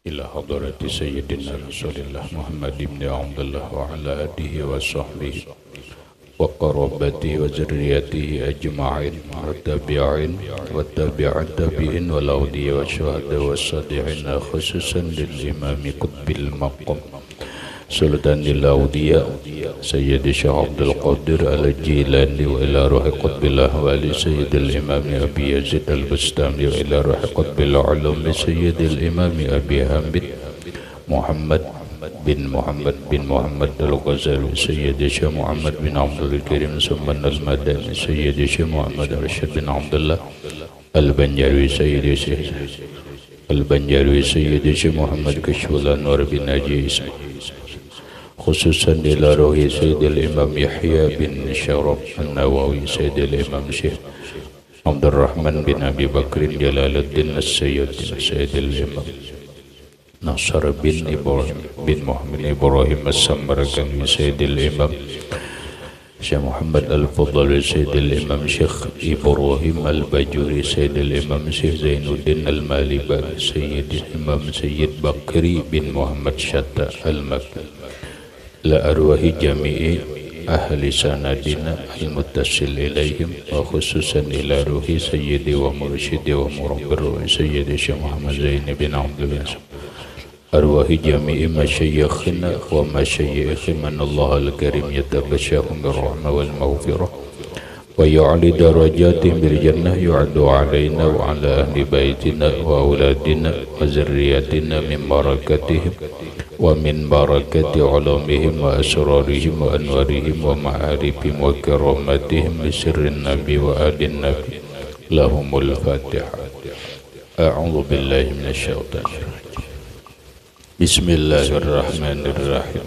إلى حضرة سيدنا رسول الله محمد بن عبد الله وعلى آله وصحبه وقرابته وذريته أجمعين والتابعين والتابعين والأولياء والشهداء والصالحين خصوصا للإمام قطب المقام سلطان الأولياء سيد الشيخ عبد القادر الجيلاني وإلى روح قطب الأحوال سيد الإمام أبي يزيد البستامي وإلى روح قطب العلوم سيد الإمام أبي حامد محمد بن محمد الغزالي سيد الشيخ محمد بن عبد الكريم سمن المدني سيد الشيخ محمد رشيد بن عبد الله البنجاوي سيد الشيخ البنجاوي سيد الشيخ محمد كشف الأنوار بن ناجي خصوصا إلى روح سيد الإمام يحيى بن شرف النووي سيد الإمام شيخ عبد الرحمن بن أبي بكر جلال الدين السيد سيد الإمام نصر بن إبراهيم بن محمد إبراهيم السمرقندي سيد الإمام شيخ محمد الفضل سيد الإمام شيخ إبراهيم الباجوري سيد الإمام شيخ زين الدين المالباري سيد الإمام سيد بكري بن محمد شتا المكي لأرواح جميع أهل سندنا المتصل إليهم وخصوصا إلى روح سيدي ومرشدي ومربي الروح سيدي الشيخ محمد زين بن عبد العزيز أرواح جميع مشايخنا ومشايخ من الله الكريم يتبشرهم بالرحمة والمغفرة ويعلي درجاتهم بالجنة يعد علينا وعلى أهل بيتنا وأولادنا وذرياتنا من بركتهم ومن بركة علومهم وأسرارهم وأنوارهم ومعارفهم وكراماتهم بسر النبي وآل النبي لهم الفاتحة. أعوذ بالله من الشيطان الرجيم. بسم الله الرحمن الرحيم.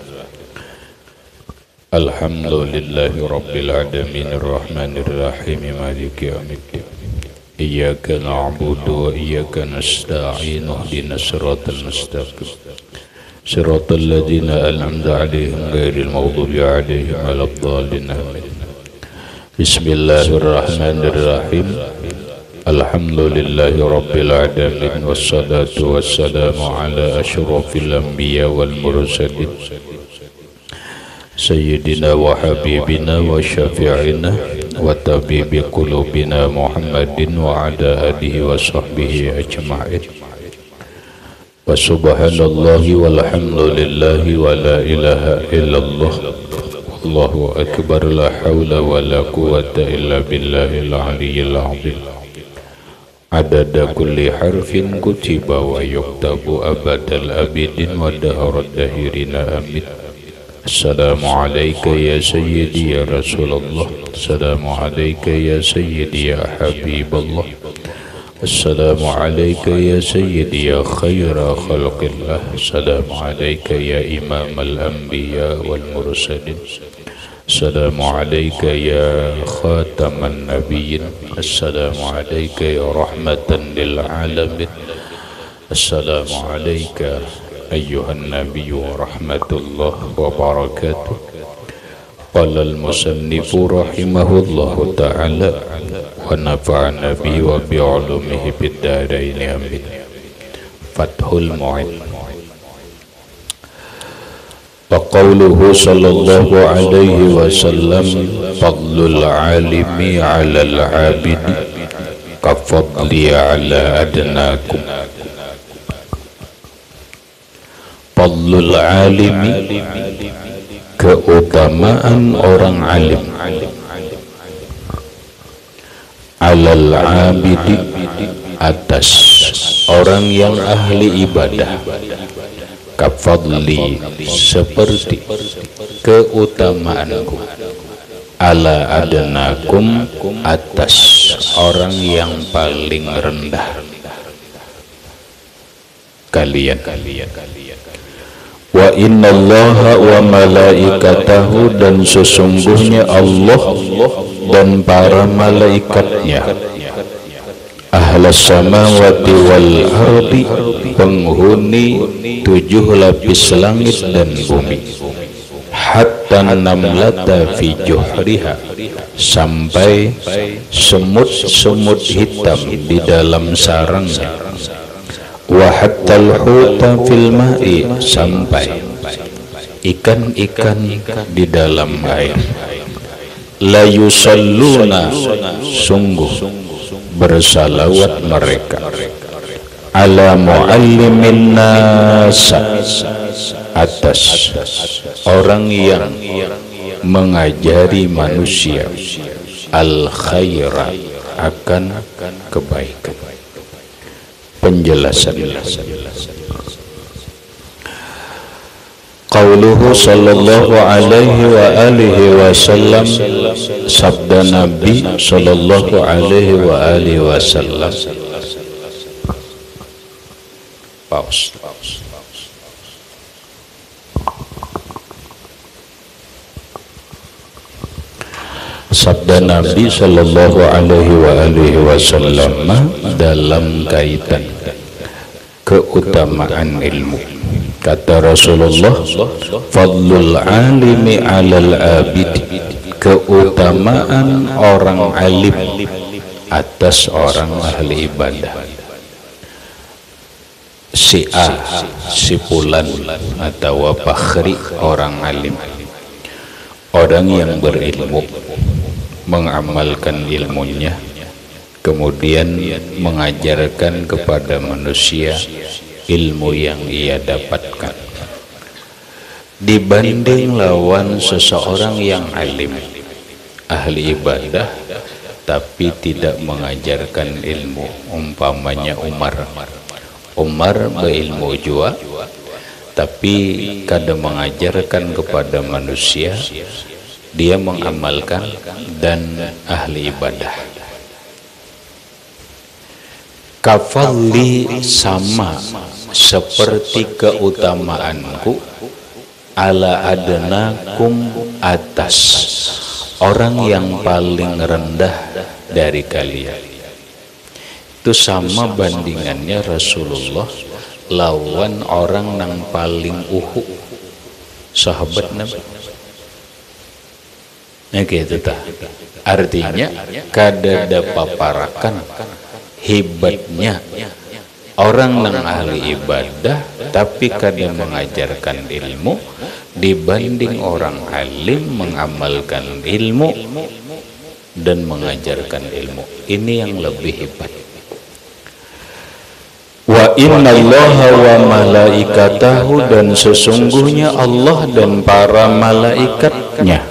الحمد لله رب العالمين الرحمن الرحيم مالك يوم الدين إياك نعبد وإياك نستعين اهدنا الصراط المستقيم صراط الذين أنعمت عليهم غير المغضوب عليهم ولا الضالين آمين. بسم الله الرحمن الرحيم. الحمد لله رب العالمين والصلاة والسلام على أشرف الأنبياء والمرسلين سيدنا وحبيبنا وشفيعنا وطبيب قلوبنا محمد وعلى آله وصحبه أجمعين. وسبحان الله والحمد لله ولا إله إلا الله والله أكبر لا حول ولا قوة إلا بالله العلي العظيم. عدد كل حرف كتب ويكتب أبد الأبدين ودهر الدهرين آمين. السلام عليك يا سيدي يا رسول الله السلام عليك يا سيدي يا حبيب الله السلام عليك يا سيدي يا خير خلق الله السلام عليك يا إمام الأنبياء والمرسلين السلام عليك يا خاتم النبيين السلام عليك يا رحمة للعالمين السلام عليك أيها النبي ورحمة الله وبركاته. قال المصنف رحمه الله تعالى ونفعنا به وبعلومه بالدارين آمين. فتح المعين. وقوله صلى الله عليه وسلم فضل العالم على العابد كفضلي على أدناكم. Fadlul alimi, keutamaan orang alim, alal abidi, atas orang yang ahli ibadah, kafadli, seperti keutamaanku, ala adnakum, atas orang yang paling rendah kalian. Wa innallaha wa malaikatahu, dan sesungguhnya Allah dan para malaikatnya, ahlas samawati wal ardi, penghuni 7 lapis langit dan bumi, hatta namlata fi juhriha, sampai semut-semut hitam di dalam sarangnya, wa hattal huta fil ma'i, sampai ikan-ikan di dalam air. La yusalluna, sungguh bersalawat mereka, ala muallimin nas, atas orang yang mengajari manusia al khaira, akan kebaikan. Penjelasan. Qauluhu sallallahu alaihi wa alihi wasallam, sabda Nabi sallallahu alaihi wa alihi wasallam. Pause. Sabda Nabi sallallahu alaihi wa alihi wasallam dalam kaitan keutamaan ilmu. Kata Rasulullah, fadlul alimi alal abid, keutamaan orang alim atas orang ahli ibadah. Si A, si fulan atau fakhri, orang alim, orang yang berilmu, mengamalkan ilmunya, kemudian mengajarkan kepada manusia ilmu yang ia dapatkan, dibanding lawan seseorang yang alim, ahli ibadah, tapi tidak mengajarkan ilmu. Umpamanya Umar berilmu jua, tapi kada mengajarkan kepada manusia, dia mengamalkan dan ahli ibadah. Kafalli, sama seperti keutamaanku, ala adnakum, atas orang yang paling rendah dari kalian. Itu sama bandingannya Rasulullah lawan orang yang paling uhu, sahabat Nabi. Nah gitu ta. Artinya kada ada paparakan hebatnya orang yang ahli ibadah tapi kada mengajarkan ilmu dibanding orang alim mengamalkan ilmu dan mengajarkan ilmu. Ini yang lebih hebat. Wa innallaha wa malaikatahu, dan sesungguhnya Allah dan para malaikatnya,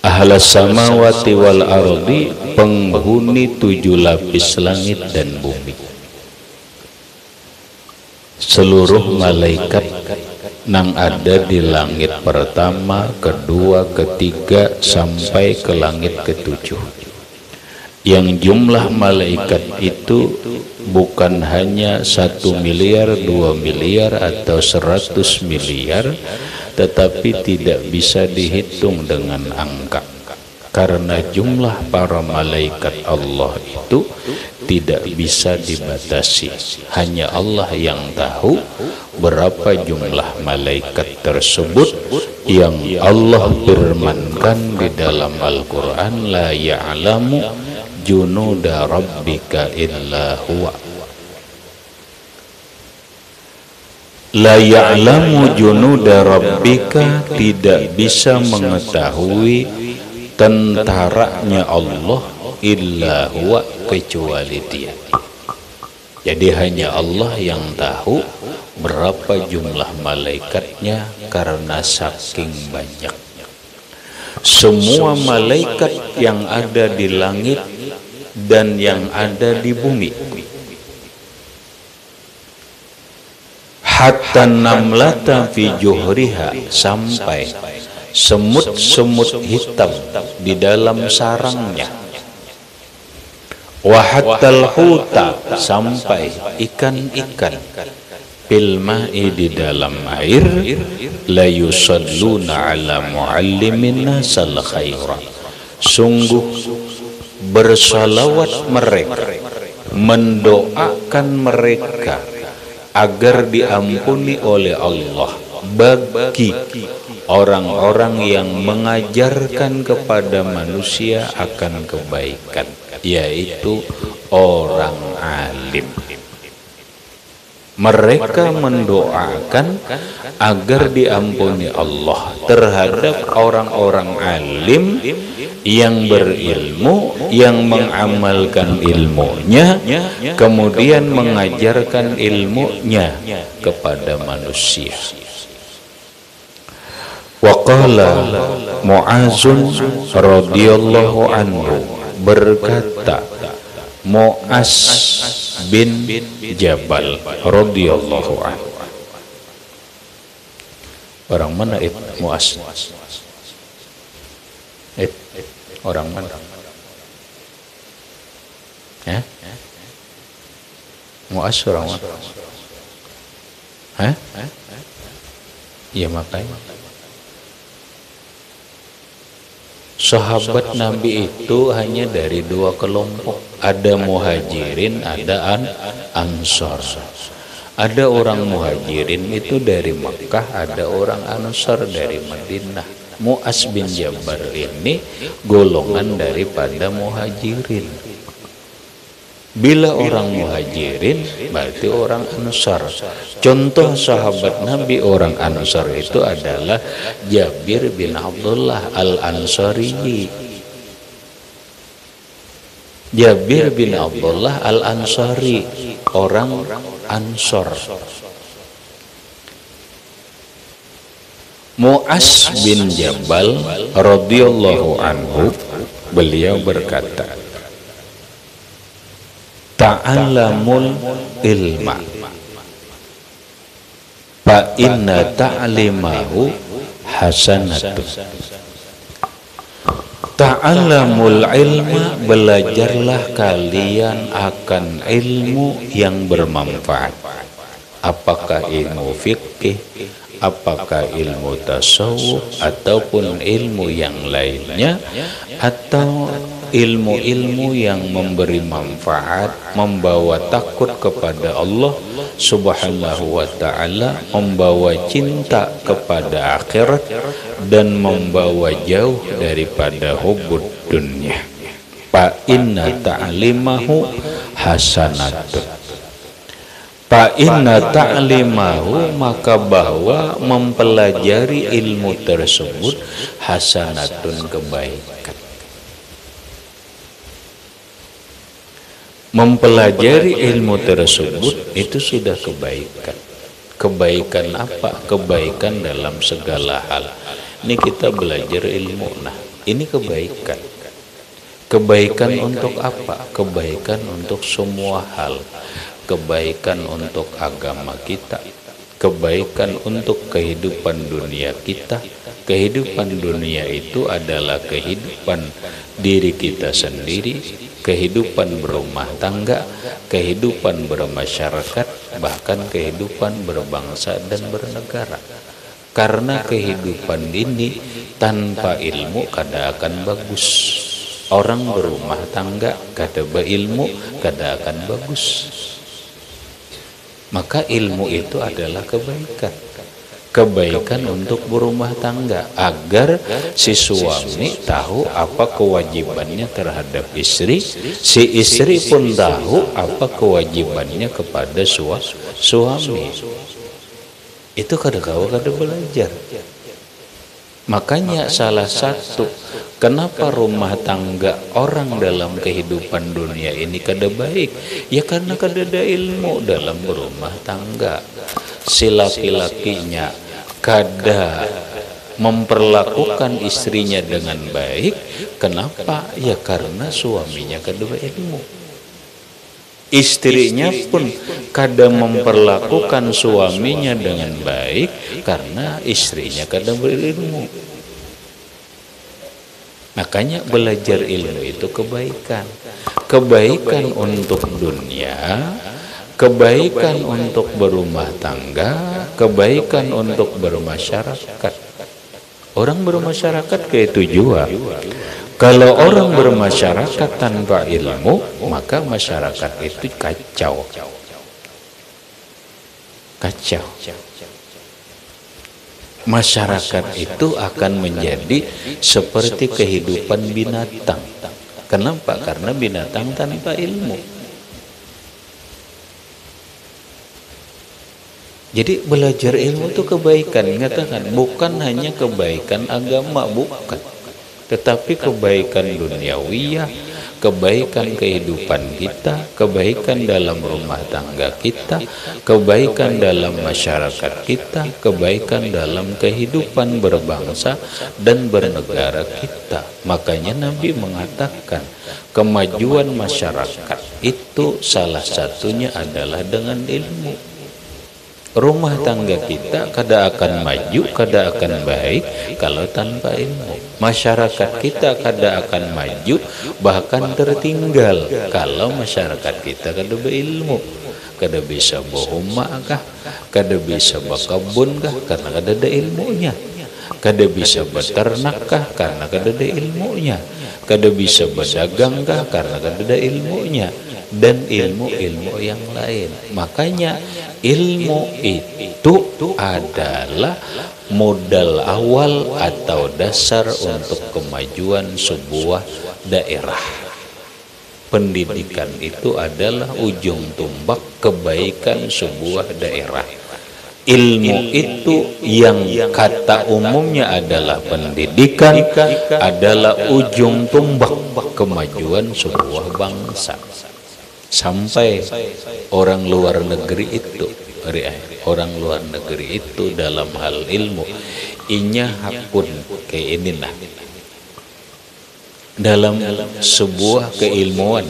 ahlas samawati wal ardi, penghuni 7 lapis langit dan bumi. Seluruh malaikat yang ada di langit pertama, kedua, ketiga sampai ke langit ke-7, yang jumlah malaikat itu bukan hanya 1 miliar, 2 miliar atau 100 miliar, tetapi tidak bisa dihitung dengan angka, karena jumlah para malaikat Allah itu tidak bisa dibatasi. Hanya Allah yang tahu berapa jumlah malaikat tersebut yang Allah firmankan di dalam Al-Quran, la ya'lamu junuda rabbika illa huwa. La ya'lamu junuda rabbika, tidak bisa mengetahui tentaranya Allah, illa huwa, kecuali dia. Jadi hanya Allah yang tahu berapa jumlah malaikatnya, karena saking banyak. Semua malaikat yang ada di langit dan yang ada di bumi, hatta namlata fi juhriha, sampai semut-semut hitam di dalam sarangnya, wa hattal huta, sampai ikan-ikan fil ma'i, di dalam air, la yusalluna ala muallimin nasal khaira, sungguh bersalawat mereka, mendoakan mereka agar diampuni oleh Allah bagi orang-orang yang mengajarkan kepada manusia akan kebaikan, yaitu orang alim. Mereka mendoakan agar diampuni Allah terhadap orang-orang alim yang berilmu, yang mengamalkan ilmunya, kemudian mengajarkan ilmunya kepada manusia. Wa qala Mu'azun radhiyallahu anhu, berkata Mu'az bin Jabal radhiyallahu anhu. Orang mana itu Mu'az? Orang mana? Mu'az orang mana? Ya makanya sahabat Nabi itu hanya dari dua kelompok, ada muhajirin, ada ansor. Ada orang muhajirin itu dari Makkah, ada orang ansor dari Madinah. Mu'az bin Jabal ini golongan daripada muhajirin. Bila orang muhajirin berarti orang ansar. Contoh sahabat Nabi orang ansar itu adalah Jabir bin Abdullah al-Ansari. Jabir bin Abdullah al-Ansari, orang ansar. Mu'az bin Jabal radhiyallahu anhu, beliau berkata, ta'allamul ilma fa inna ta'limahu hasanatun. Ta'allamul ilma, belajarlah kalian akan ilmu yang bermanfaat. Apakah ilmu fikih, apakah ilmu tasawuf, ataupun ilmu yang lainnya, atau ilmu-ilmu yang memberi manfaat, membawa takut kepada Allah Subhanahu wa ta'ala, membawa cinta kepada akhirat, dan membawa jauh daripada hubbud dunya. Fa inna ta'limahu hasanatun. Fa inna ta'limahu, maka bahwa mempelajari ilmu tersebut hasanatun, kebaikan. Mempelajari ilmu tersebut itu sudah kebaikan. Kebaikan apa? Kebaikan dalam segala hal. Ini kita belajar ilmu, nah ini kebaikan. Kebaikan untuk apa? Kebaikan untuk semua hal. Kebaikan untuk agama kita, kebaikan untuk kehidupan dunia kita. Kehidupan dunia itu adalah kehidupan diri kita sendiri, kehidupan berumah tangga, kehidupan bermasyarakat, bahkan kehidupan berbangsa dan bernegara. Karena kehidupan ini tanpa ilmu kada akan bagus. Orang berumah tangga kada berilmu kada akan bagus. Maka ilmu itu adalah kebaikan. Kebaikan untuk berumah tangga, agar si suami tahu apa kewajibannya terhadap istri, si istri pun tahu apa kewajibannya kepada suami. Itu kadang-kadang kada belajar. Makanya salah satu kenapa rumah tangga orang dalam kehidupan dunia ini kada baik, ya karena kada ada ilmu dalam berumah tangga. Si laki-lakinya kada memperlakukan istrinya dengan baik. Kenapa? Ya karena suaminya kada berilmu. Istrinya pun kada memperlakukan suaminya dengan baik karena istrinya kada berilmu. Makanya belajar ilmu itu kebaikan. Kebaikan untuk dunia, kebaikan untuk berumah tangga, kebaikan untuk bermasyarakat. Orang bermasyarakat kayak tujuan. Kalau orang bermasyarakat tanpa ilmu, maka masyarakat itu kacau. Kacau. Masyarakat itu akan menjadi seperti kehidupan binatang. Kenapa? Karena binatang tanpa ilmu. Jadi belajar ilmu itu kebaikan, katakan bukan hanya kebaikan agama, bukan, tetapi kebaikan duniawiyah, kebaikan kehidupan kita, kebaikan dalam rumah tangga kita, kebaikan dalam masyarakat kita, kebaikan dalam kehidupan berbangsa dan bernegara kita. Makanya Nabi mengatakan kemajuan masyarakat itu salah satunya adalah dengan ilmu. Rumah tangga kita kada akan maju, kada akan baik kalau tanpa ilmu. Masyarakat kita kada akan maju, bahkan tertinggal kalau masyarakat kita kada berilmu. Kada bisa bohuma kah, kada bisa bakabun kah, karena kada ada ilmunya. Kada bisa beternak kah, karena kada ada ilmunya. Kada bisa berdagang kah, karena kada ada ilmunya. Dan ilmu-ilmu yang lain. Makanya ilmu itu adalah modal awal atau dasar untuk kemajuan sebuah daerah. Pendidikan itu adalah ujung tombak kebaikan sebuah daerah. Ilmu itu yang kata umumnya adalah pendidikan, adalah ujung tombak kemajuan sebuah bangsa. Sampai orang luar negeri itu, orang luar negeri itu dalam hal ilmu inya hakun kayak inilah dalam sebuah keilmuan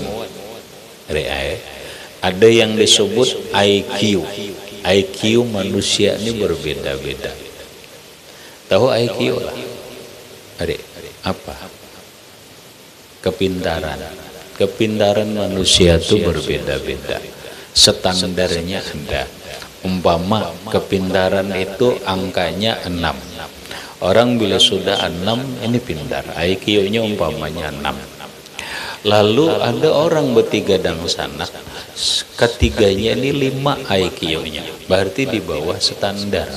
ada yang disebut IQ. IQ manusia ini berbeda-beda. Tahu IQ lah, adik? Apa? Kepintaran manusia itu berbeda-beda. Standarnya ada. Umpama kepintaran itu angkanya 6. Orang bila sudah 6 ini pintar. IQ-nya umpamanya 6. Lalu ada orang bertiga dan sana, ketiganya ini 5 IQ-nya. Berarti di bawah standar.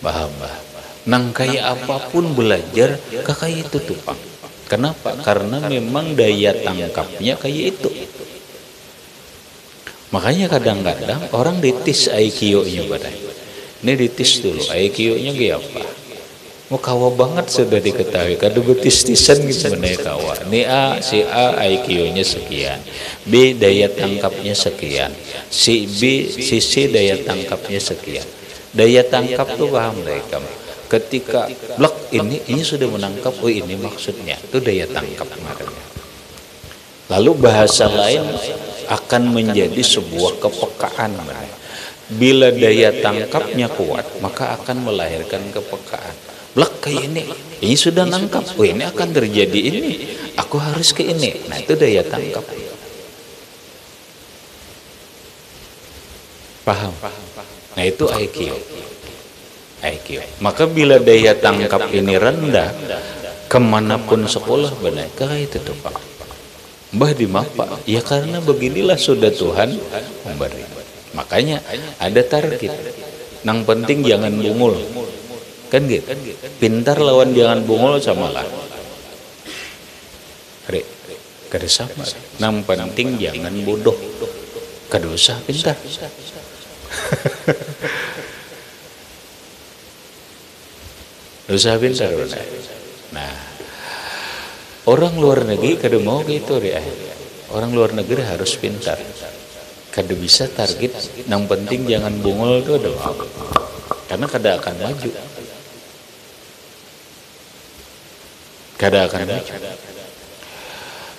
Paham? Nang kayak apapun belajar, kayak itu tupang. Kenapa? Karena memang daya tangkapnya kayak itu. Makanya kadang-kadang orang ditis IQ-nya badai. Ini ditis dulu IQ-nya kayak apa? Mau kawa banget sudah diketahui. Kada betis-tisan gitu sebenarnya kawa. Ini si A IQ-nya sekian, B daya tangkapnya sekian, si B, si C daya tangkapnya sekian. Daya tangkap tuh paham mereka. Ketika blok ini sudah menangkap, oh ini maksudnya, itu daya tangkap makanya. Lalu bahasa lain akan menjadi sebuah kepekaan. Bila daya tangkapnya kuat, maka akan melahirkan kepekaan. Blok kayak ini sudah nangkap, oh ini akan terjadi ini, aku harus ke ini. Nah itu daya tangkap. Paham? Nah itu IQ. Maka bila daya tangkap ini rendah, kemanapun sekolah benar kayak itu tuh Pak. Mbah di mapa, ya karena beginilah sudah Tuhan memberi. Makanya ada target. Nang penting jangan bungul, kan gitu. Pintar lawan jangan bungul sama lah. Kada sama. Nang penting jangan bodoh. Kada usah pintar. Usaha pintar. Nah, orang luar negeri kada mau gitu ya. Orang luar negeri harus pintar. Kada bisa target. Yang penting jangan bungul itu ada. Karena kada akan maju. Kada akan maju.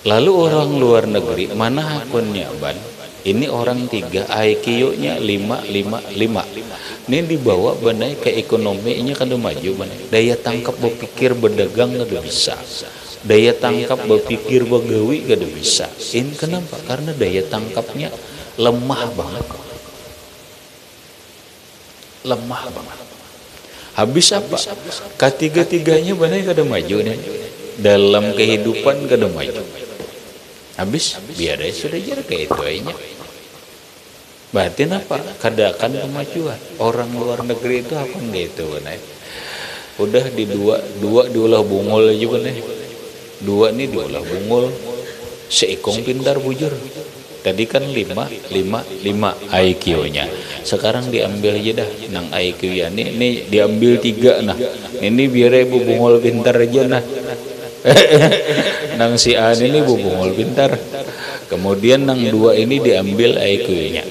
Lalu orang luar negeri mana akunnya ban? Ini orang 3 IQ-nya 5. Ini dibawa benai ke ekonominya kada maju benai. Daya tangkap berpikir berdagang kada bisa. Daya tangkap berpikir begawi kada bisa. Ini kenapa? Karena daya tangkapnya lemah banget. Lemah banget. Habis apa? Ketiga-tiganya benai kada maju nih. Dalam kehidupan kada maju. Habis biar sudah jarak kayak itu aja. Berarti apa? Kada akan kemajuan. Orang luar negeri itu apa gitu benar. Udah di dua diolah bungul aja benar. 2 nih diolah bungul. Seikong pintar bujur. Tadi kan 5 IQ-nya. Sekarang diambil aja dah nang IQ ya. Ini diambil 3 nah. Ini biar ibu bungol pintar aja nah. Nang si A ini ibu bungol pintar. Kemudian nang 2 ini diambil IQ-nya.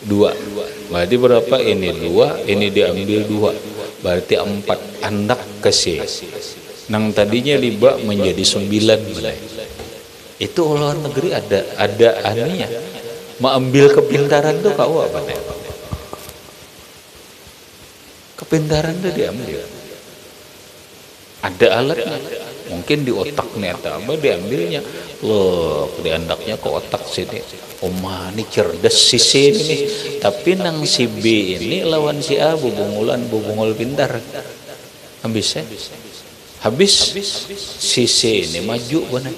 2. Berarti berapa? Ini 2, ini diambil 2. Berarti 4 anak ke C. Nang tadinya 5 menjadi 9 mulai. Itu luar negeri ada anunya. Mengambil kepintaran tuh kau apa nih? Kepintaran tuh diambil. Ada alatnya. Mungkin di otaknya atau apa diambilnya. Loh, di andaknya ke otak sini. Oma ini cerdas si C ini. Tapi nang si B ini lawan si A bubungul pintar. Habis si C ini maju benar.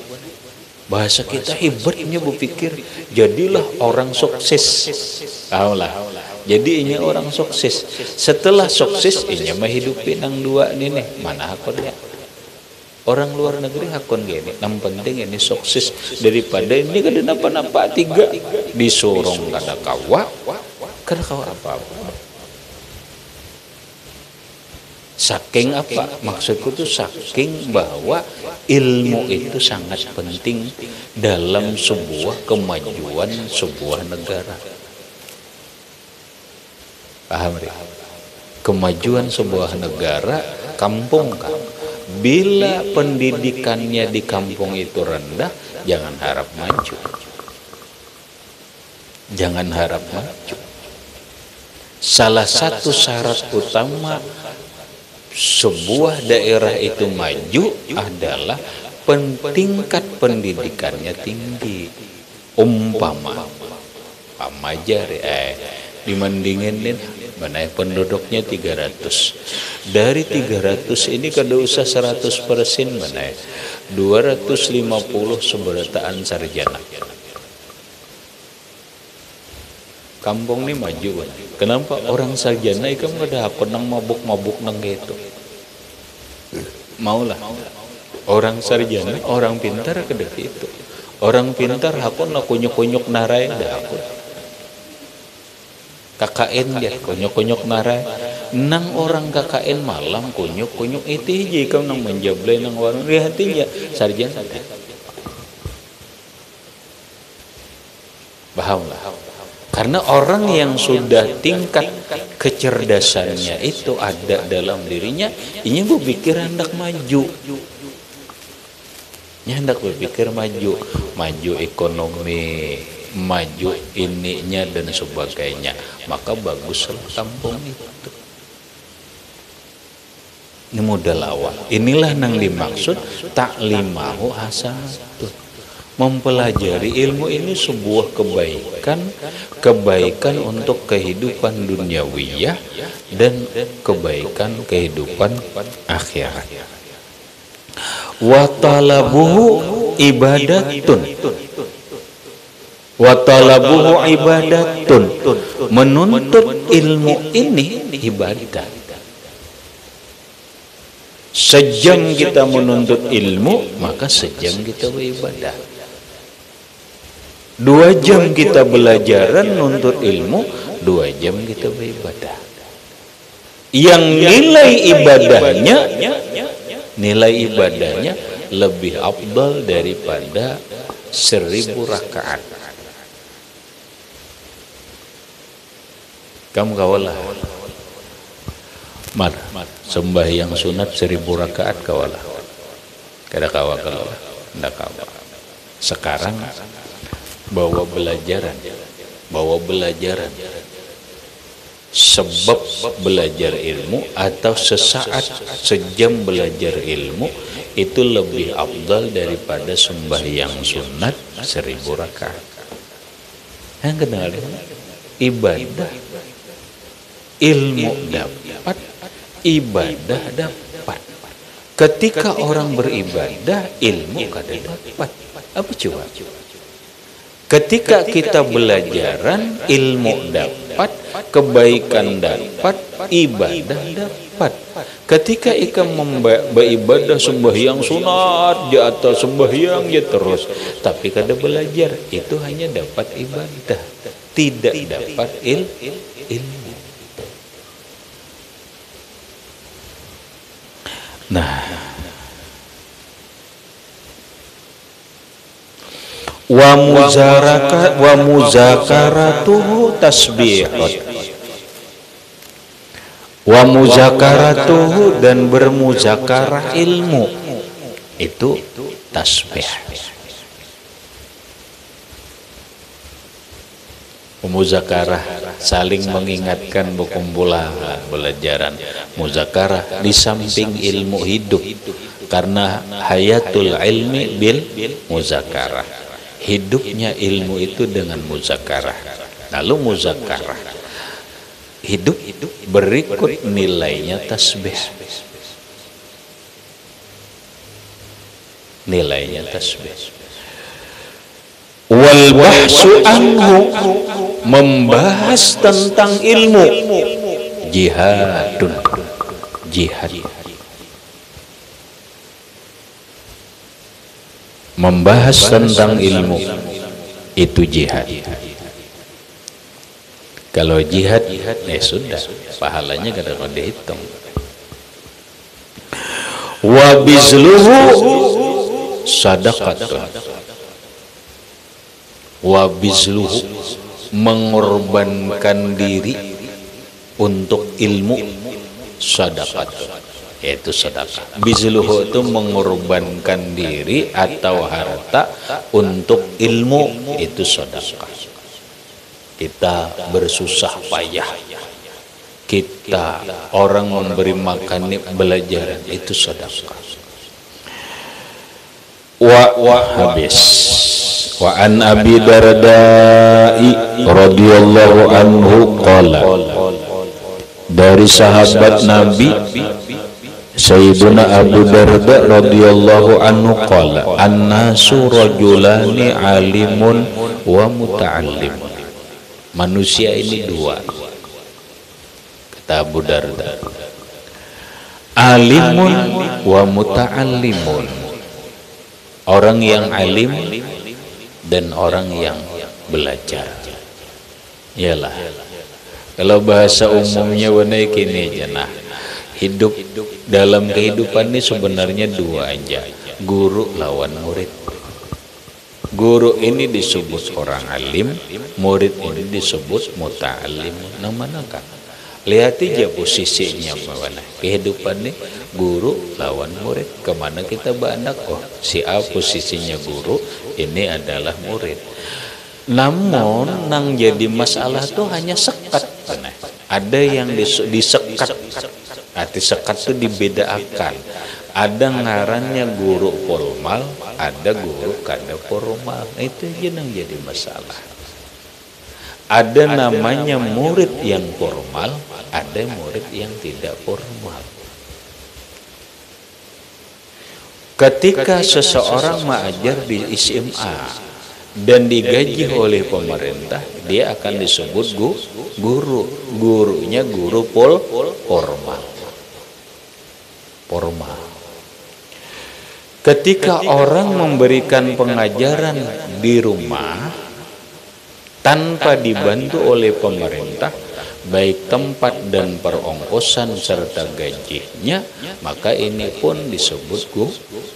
Bahasa kita hebatnya berpikir, jadilah orang sukses. Tahulah. Jadi ini orang sukses. Setelah sukses, ini menghidupi nang 2 ini nih. Mana hakonnya? Orang luar negeri hakon gini. Yang penting ini sukses daripada ini kada napa-napa 3 disorong kada kawa apa-apa. Saking apa? Maksudku tuh saking bahwa ilmu itu sangat penting dalam sebuah kemajuan sebuah negara. Paham ya? Kemajuan sebuah negara, kampung kan. Bila pendidikannya di kampung itu rendah, jangan harap maju. Jangan harap maju. Salah satu syarat utama sebuah daerah itu maju adalah tingkat pendidikannya tinggi. Umpama dimandingin mana penduduknya 300. Dari 300 ini kada usah 100% mana 250 seberataan sarjana. Kampung ini maju. Kenapa orang sarjana itu kada hakon nang mabuk-mabuk nang gitu. Maulah. Orang sarjana, orang pintar kada itu. Orang pintar hakon na kunyuk-kunyuk narai dah hakon. KKN dia kunyuk-kunyuk narai. Nang orang KKN malam kunyuk-kunyuk itu je kau nang menjablay nang warung hatinya sarjana. Bahamlah. Karena orang yang sudah tingkat kecerdasannya itu ada dalam dirinya, ini berpikir hendak maju. Ini hendak berpikir maju ekonomi, maju ininya dan sebagainya. Maka baguslah kampung itu. Ini modal awal. Inilah yang dimaksud ta'limahu hasanatun. Mempelajari ilmu ini sebuah kebaikan untuk kehidupan duniawiyah dan kebaikan kehidupan akhirat. Wa talabuhu ibadatun. Wa talabuhu ibadatun. Menuntut ilmu ini ibadah. Sejam kita menuntut ilmu, maka sejam kita beribadah. 2 jam kita belajaran nuntut ilmu, 2 jam kita beribadah. Yang nilai ibadahnya lebih afdal daripada 1000 rakaat. Kamu kawalah. Sembahyang sunat 1000 rakaat kawalah. Kada kawa kalau ndak kawa. Sekarang bawa belajaran. Sebab belajar ilmu atau sejam belajar ilmu itu lebih afdal daripada sembahyang sunat 1000 rakaat. Yang kenal ibadah, ilmu dapat, ibadah dapat. Ketika orang beribadah, ilmu kada dapat. Apa coba? Ketika kita belajaran, ilmu dapat, kebaikan dapat, ibadah dapat. dapat. Ketika ikam beribadah sembahyang sunat di atas sembahyang ya terus, tapi kada belajar, itu hanya dapat ibadah, tidak dapat ilmu. Nah, wa muzakaratuhu tasbihut, wa muzakaratuhu dan bermuzakarah ilmu itu tasbih. Muzakarah saling mengingatkan berkumpulan belajaran. Muzakarah di samping ilmu hidup, karena hayatul ilmi bil muzakarah, hidupnya ilmu itu dengan muzakarah. Lalu muzakarah hidup berikut nilainya tasbih, nilainya tasbih. Wal bahsu anhu, membahas tentang ilmu, jihadun, jihad. Membahas tentang ilmu itu jihad. Kalau jihad sudah pahalanya kadang-kadang dihitung. Wa bizluhu sadaqatun, wa bizluhu mengorbankan diri untuk ilmu, sadaqatun, yaitu sedekah. Bizluhu itu mengorbankan diri atau harta untuk ilmu, itu sedekah. Kita bersusah payah, kita orang memberi makan belajar, itu sedekah. Habis. Wa an Abi Darda'i radhiyallahu anhu qala, dari sahabat Nabi Sayyiduna Abu Darda radhiyallahu anhu qala, annasu rajulani alimun wa muta'allim. Manusia ini dua, kata Abu Darda, alimun wa muta'allimun, orang yang alim dan orang yang belajar. Yalah, kalau bahasa umumnya benar kini aja. Nah, hidup dalam kehidupan ini sebenarnya dua aja, guru lawan murid. Guru ini disebut orang alim, murid ini disebut muta'alim. Nah, manakah? Lihat aja posisinya mana. Kehidupan ini guru lawan murid. Kemana kita banyak? Oh, si A posisinya guru, ini adalah murid. Namun nang jadi masalah tuh hanya sekat. Nah, ada yang disekat. Arti sekat itu dibedakan. Ada ngarannya guru formal, ada guru kada formal. Itu aja yang jadi masalah. Ada namanya murid yang formal, ada murid yang tidak formal. Ketika seseorang mengajar di SMA dan digaji oleh pemerintah, dia akan disebut guru. Gurunya guru formal. Ketika orang memberikan pengajaran di rumah tanpa dibantu oleh pemerintah, baik tempat dan perongkosan serta gajinya, maka ini pun disebut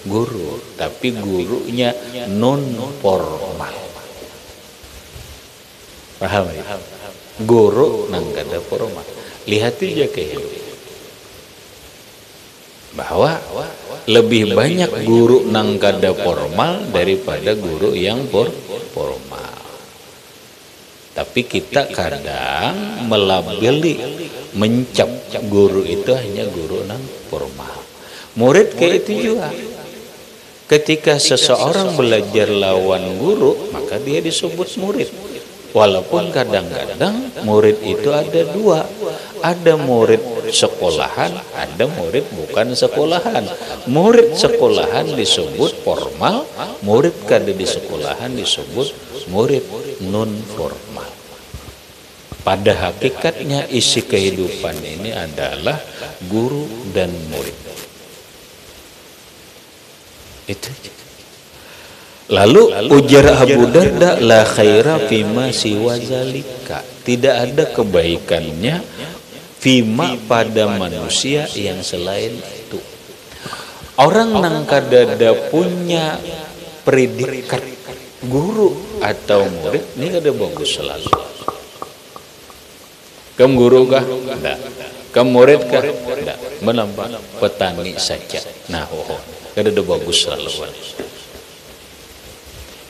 guru, tapi gurunya non formal. Paham ya? Guru nang kada formal. Lihat aja kehidupan bahwa lebih banyak guru nang kada formal daripada guru yang formal. Tapi kita kadang melabeli, mencap guru itu hanya guru nang formal. Murid kayak itu juga. Ketika seseorang belajar lawan guru, maka dia disebut murid. Walaupun kadang-kadang murid itu ada dua. Ada murid sekolahan, ada murid bukan sekolahan. Murid sekolahan disebut formal, murid kada di sekolahan disebut murid non formal. Pada hakikatnya isi kehidupan ini adalah guru dan murid. Itu. Lalu ujar Abu Darda, la khaira fima siwa zalika. Tidak ada kebaikannya fima pada manusia yang selain itu. Orang nang kadada punya predikat guru atau murid ini kada bagus selalu. Kamu guru kah? Tidak. Kamu murid kah? Tidak. Menambah petani saja. Nah, kada bagus selalu.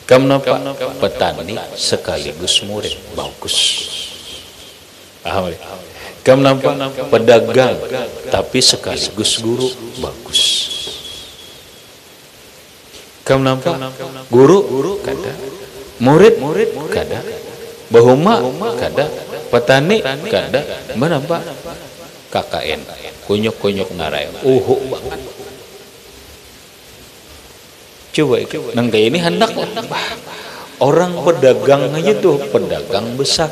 Kamu nampak petani sekaligus murid, bagus. Kamu nampak pedagang tapi sekaligus guru, bagus. Kamu nampak guru kada, murid kada, bahuma kada, petani kada, menampak KKN, kunyuk narai, banget. Coba nang kayak ini hendak orang pedagang aja tuh pedagang besar,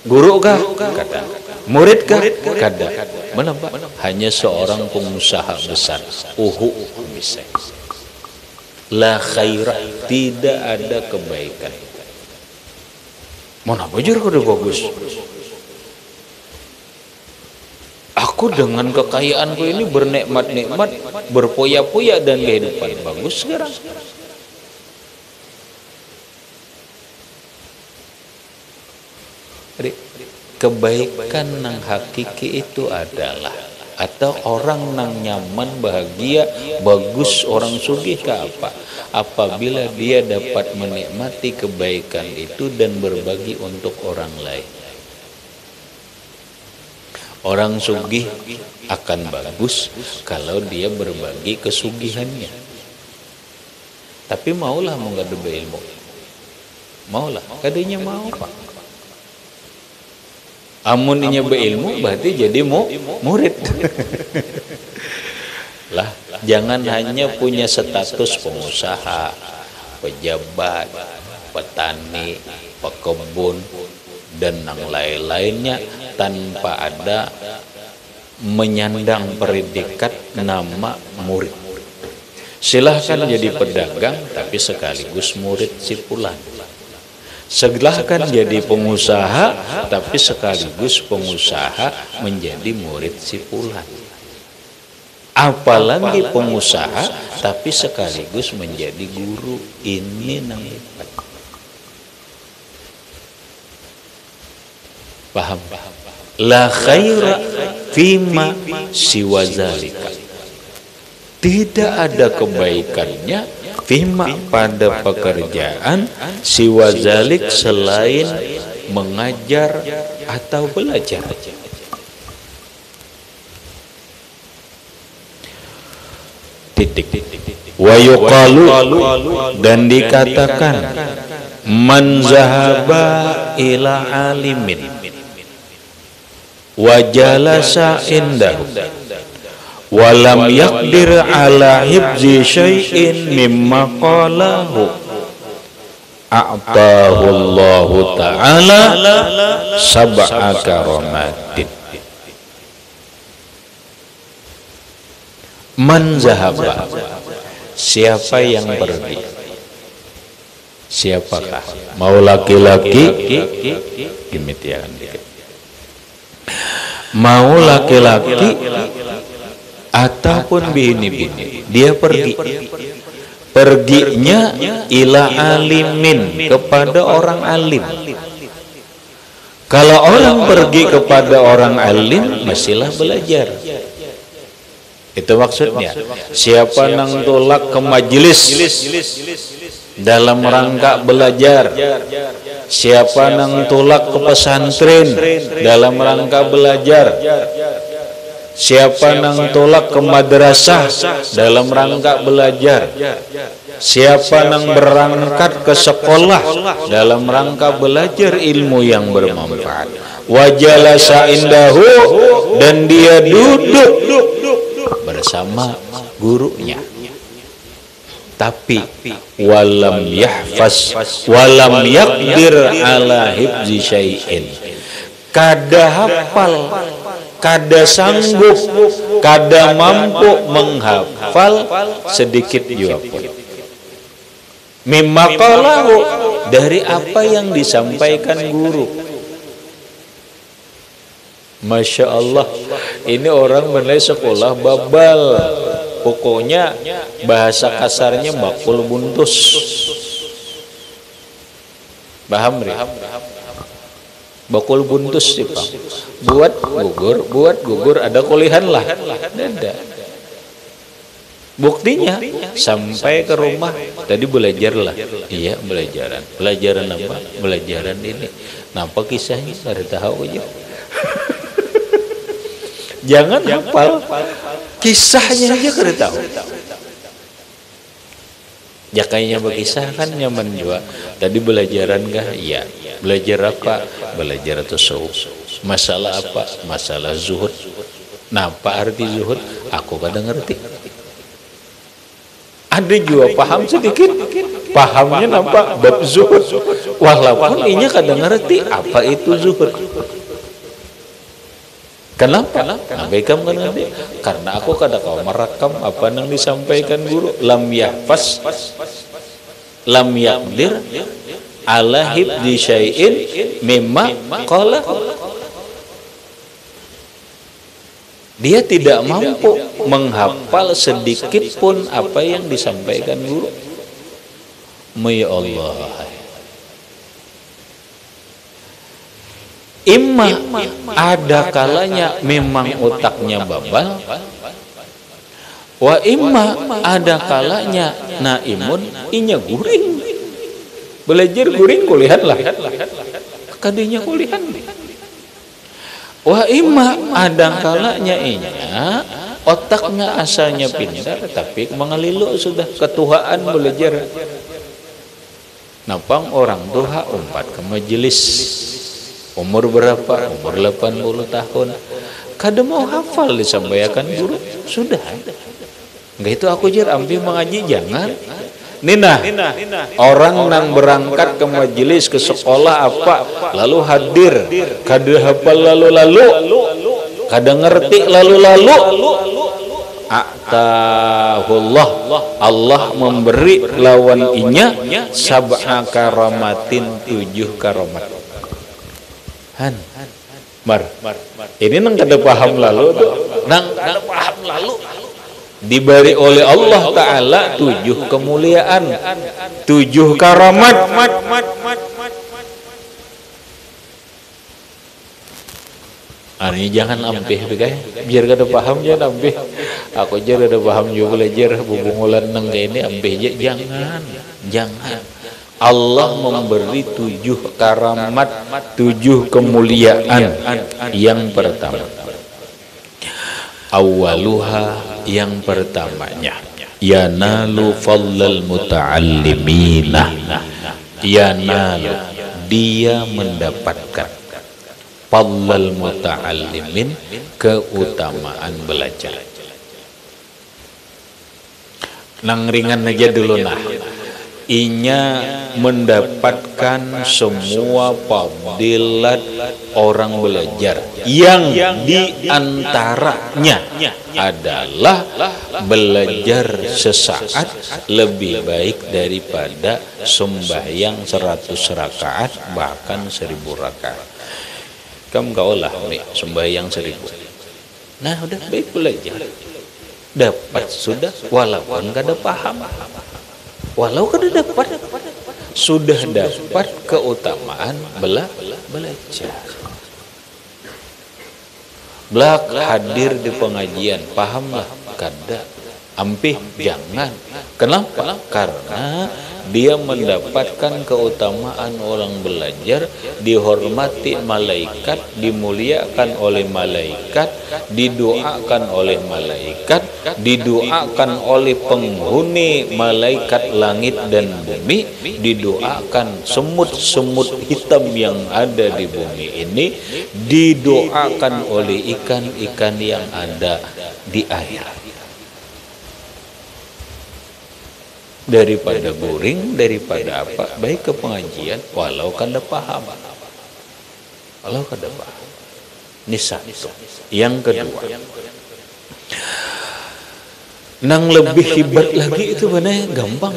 guru kah? Kada, murid kah? Kada, menampak hanya seorang pengusaha besar, bisa. La khaira, tidak ada kebaikan. Mana bujur udah bagus. Aku dengan kekayaanku ini bernikmat-nikmat, berpoya-poya dan kehidupan bagus sekarang. Jadi, kebaikan nang hakiki itu adalah atau orang nang nyaman, bahagia, bagus, orang sugih ke apa? Apabila dia dapat menikmati kebaikan itu dan berbagi untuk orang lain. Orang sugih akan bagus kalau dia berbagi kesugihannya. Tapi maulah menggadu berilmu. Maulah, kadanya mau Pak. Amuninya berilmu berarti jadi murid. Lah, jangan hanya punya status pengusaha, pejabat, petani, pekebun dan yang lain-lainnya tanpa ada menyandang predikat nama murid. Silahkan jadi pedagang tapi sekaligus murid si fulan. Silahkan jadi pengusaha tapi sekaligus pengusaha menjadi murid si fulan. Apalagi pengusaha tapi sekaligus menjadi guru. Ini nang hebat. Paham? La khaira fima siwa zalika. Tidak ada kebaikannya fima pada pekerjaan siwa zalik selain mengajar atau belajar. Titik. Wa yuqalu, dan dikatakan man zahaba ila alimin wa jalasa indahu wa lam yaqdir ala hibzi syai'in mimma qalahu a'tahu Allah ta'ala sab'a karamatin. Man zahaba, siapa yang pergi? Siapakah? Mau laki-laki? Demikian. Mau laki-laki ataupun bini-bini, dia pergi. Perginya ila alimin, kepada orang alim. Kalau orang pergi kepada orang alim, mestilah belajar. Itu maksudnya. Siapa nang tolak ke majelis dalam rangka belajar, siapa nang tolak ke pesantren dalam rangka belajar, siapa nang tolak ke madrasah dalam rangka belajar, siapa nang berangkat ke sekolah dalam rangka belajar ilmu yang bermanfaat, wajalasa indahu, dan dia duduk bersama gurunya, tapi walam yahfaz walam yaqdir ala hifzi syai'in, kada hafal, kada sanggup, kada mampu menghafal sedikit jua pun. Mimma qalahu, dari apa yang disampaikan guru. Masya Allah, ini orang menilai sekolah babal. Pokoknya bahasa kasarnya bakul buntus. Paham ri? Bakul buntus sih Pak. Buat gugur ada kulihan lah. Ada. Buktinya sampai ke rumah tadi belajar lah. Iya, belajaran apa? Belajaran ini. Napa kisahnya? Ada tahu aja. Jangan hafal, kisahnya aja kada tahu. Ya kayaknya berkisah kan nyaman juga. Tadi belajaran kah? Iya. Belajar apa? Belajar tasawuf. Masalah apa? Masalah zuhud. Nah, apa arti zuhud? Aku kada ngerti. Ada juga paham sedikit. Pahamnya nampak bab zuhud. Walaupun inya kada ngerti apa itu zuhud. Kenapa? Abaikan ngerti? Karena aku kada kau merakam apa yang disampaikan guru. Lam yahfaz, lam yaqdir ala hibdi syai'in mimma qala. Dia tidak mampu menghafal sedikit pun apa yang disampaikan guru. Ya Allah. Imma ada kalanya memang otaknya babal, wa imma ada kalanya naimun inya guring. Belajar guring kulihan lah. Kadinya kulihan. Wa imma ada kalanya inya otaknya asalnya pintar tapi mengelilu sudah ketuhaan belajar. Napang orang tuha umpat ke majelis. Umur berapa? Umur 80 tahun. Kada mau hafal disampaikan guru. Sudah. Enggak itu aku jar ambil mengaji jangan. Nina, orang nang berangkat ke majelis ke sekolah apa lalu hadir kada hafal lalu-lalu kada ngerti lalu-lalu atahullah Allah memberi lawan inya sab'a karamatin 7 karamat. Mar, ini nang kada paham lalu tuh, nang kada paham lalu diberi oleh Allah Ta'ala 7 kemuliaan, 7 karamat. Ini jangan ampih begitu, biar kada paham jangan ampih. Aku aja kada paham juga belajar bubungulan nang ini ampih aja jangan. Allah memberi 7 karamat, 7 kemuliaan. Yang pertama, awaluha, yang pertamanya, yanalu fadlal muta'allimina. Yanalu, dia mendapatkan fadlal muta'allimin, keutamaan belajar. Nang ringan aja dulu nah. Inya mendapatkan semua fadilat orang belajar yang diantaranya adalah belajar sesaat lebih baik daripada sembahyang 100 rakaat bahkan 1000 rakaat. Kamu gak olah nih sembahyang 1000. Nah udah baik belajar dapat sudah walaupun gak ada paham. Walau kada dapat, sudah dapat keutamaan belajar. Belak hadir di pengajian, pahamlah kada. Ampih jangan. Kenapa? Karena dia mendapatkan keutamaan orang belajar, dihormati malaikat, dimuliakan oleh malaikat, didoakan oleh malaikat, didoakan oleh penghuni malaikat langit dan bumi, didoakan semut-semut hitam yang ada di bumi ini, didoakan oleh ikan-ikan yang ada di air. Daripada boring, daripada apa, baik ke pengajian walau kada paham, walau kada paham. Ini satu. Yang kedua, nang lebih hebat lagi itu benar gampang.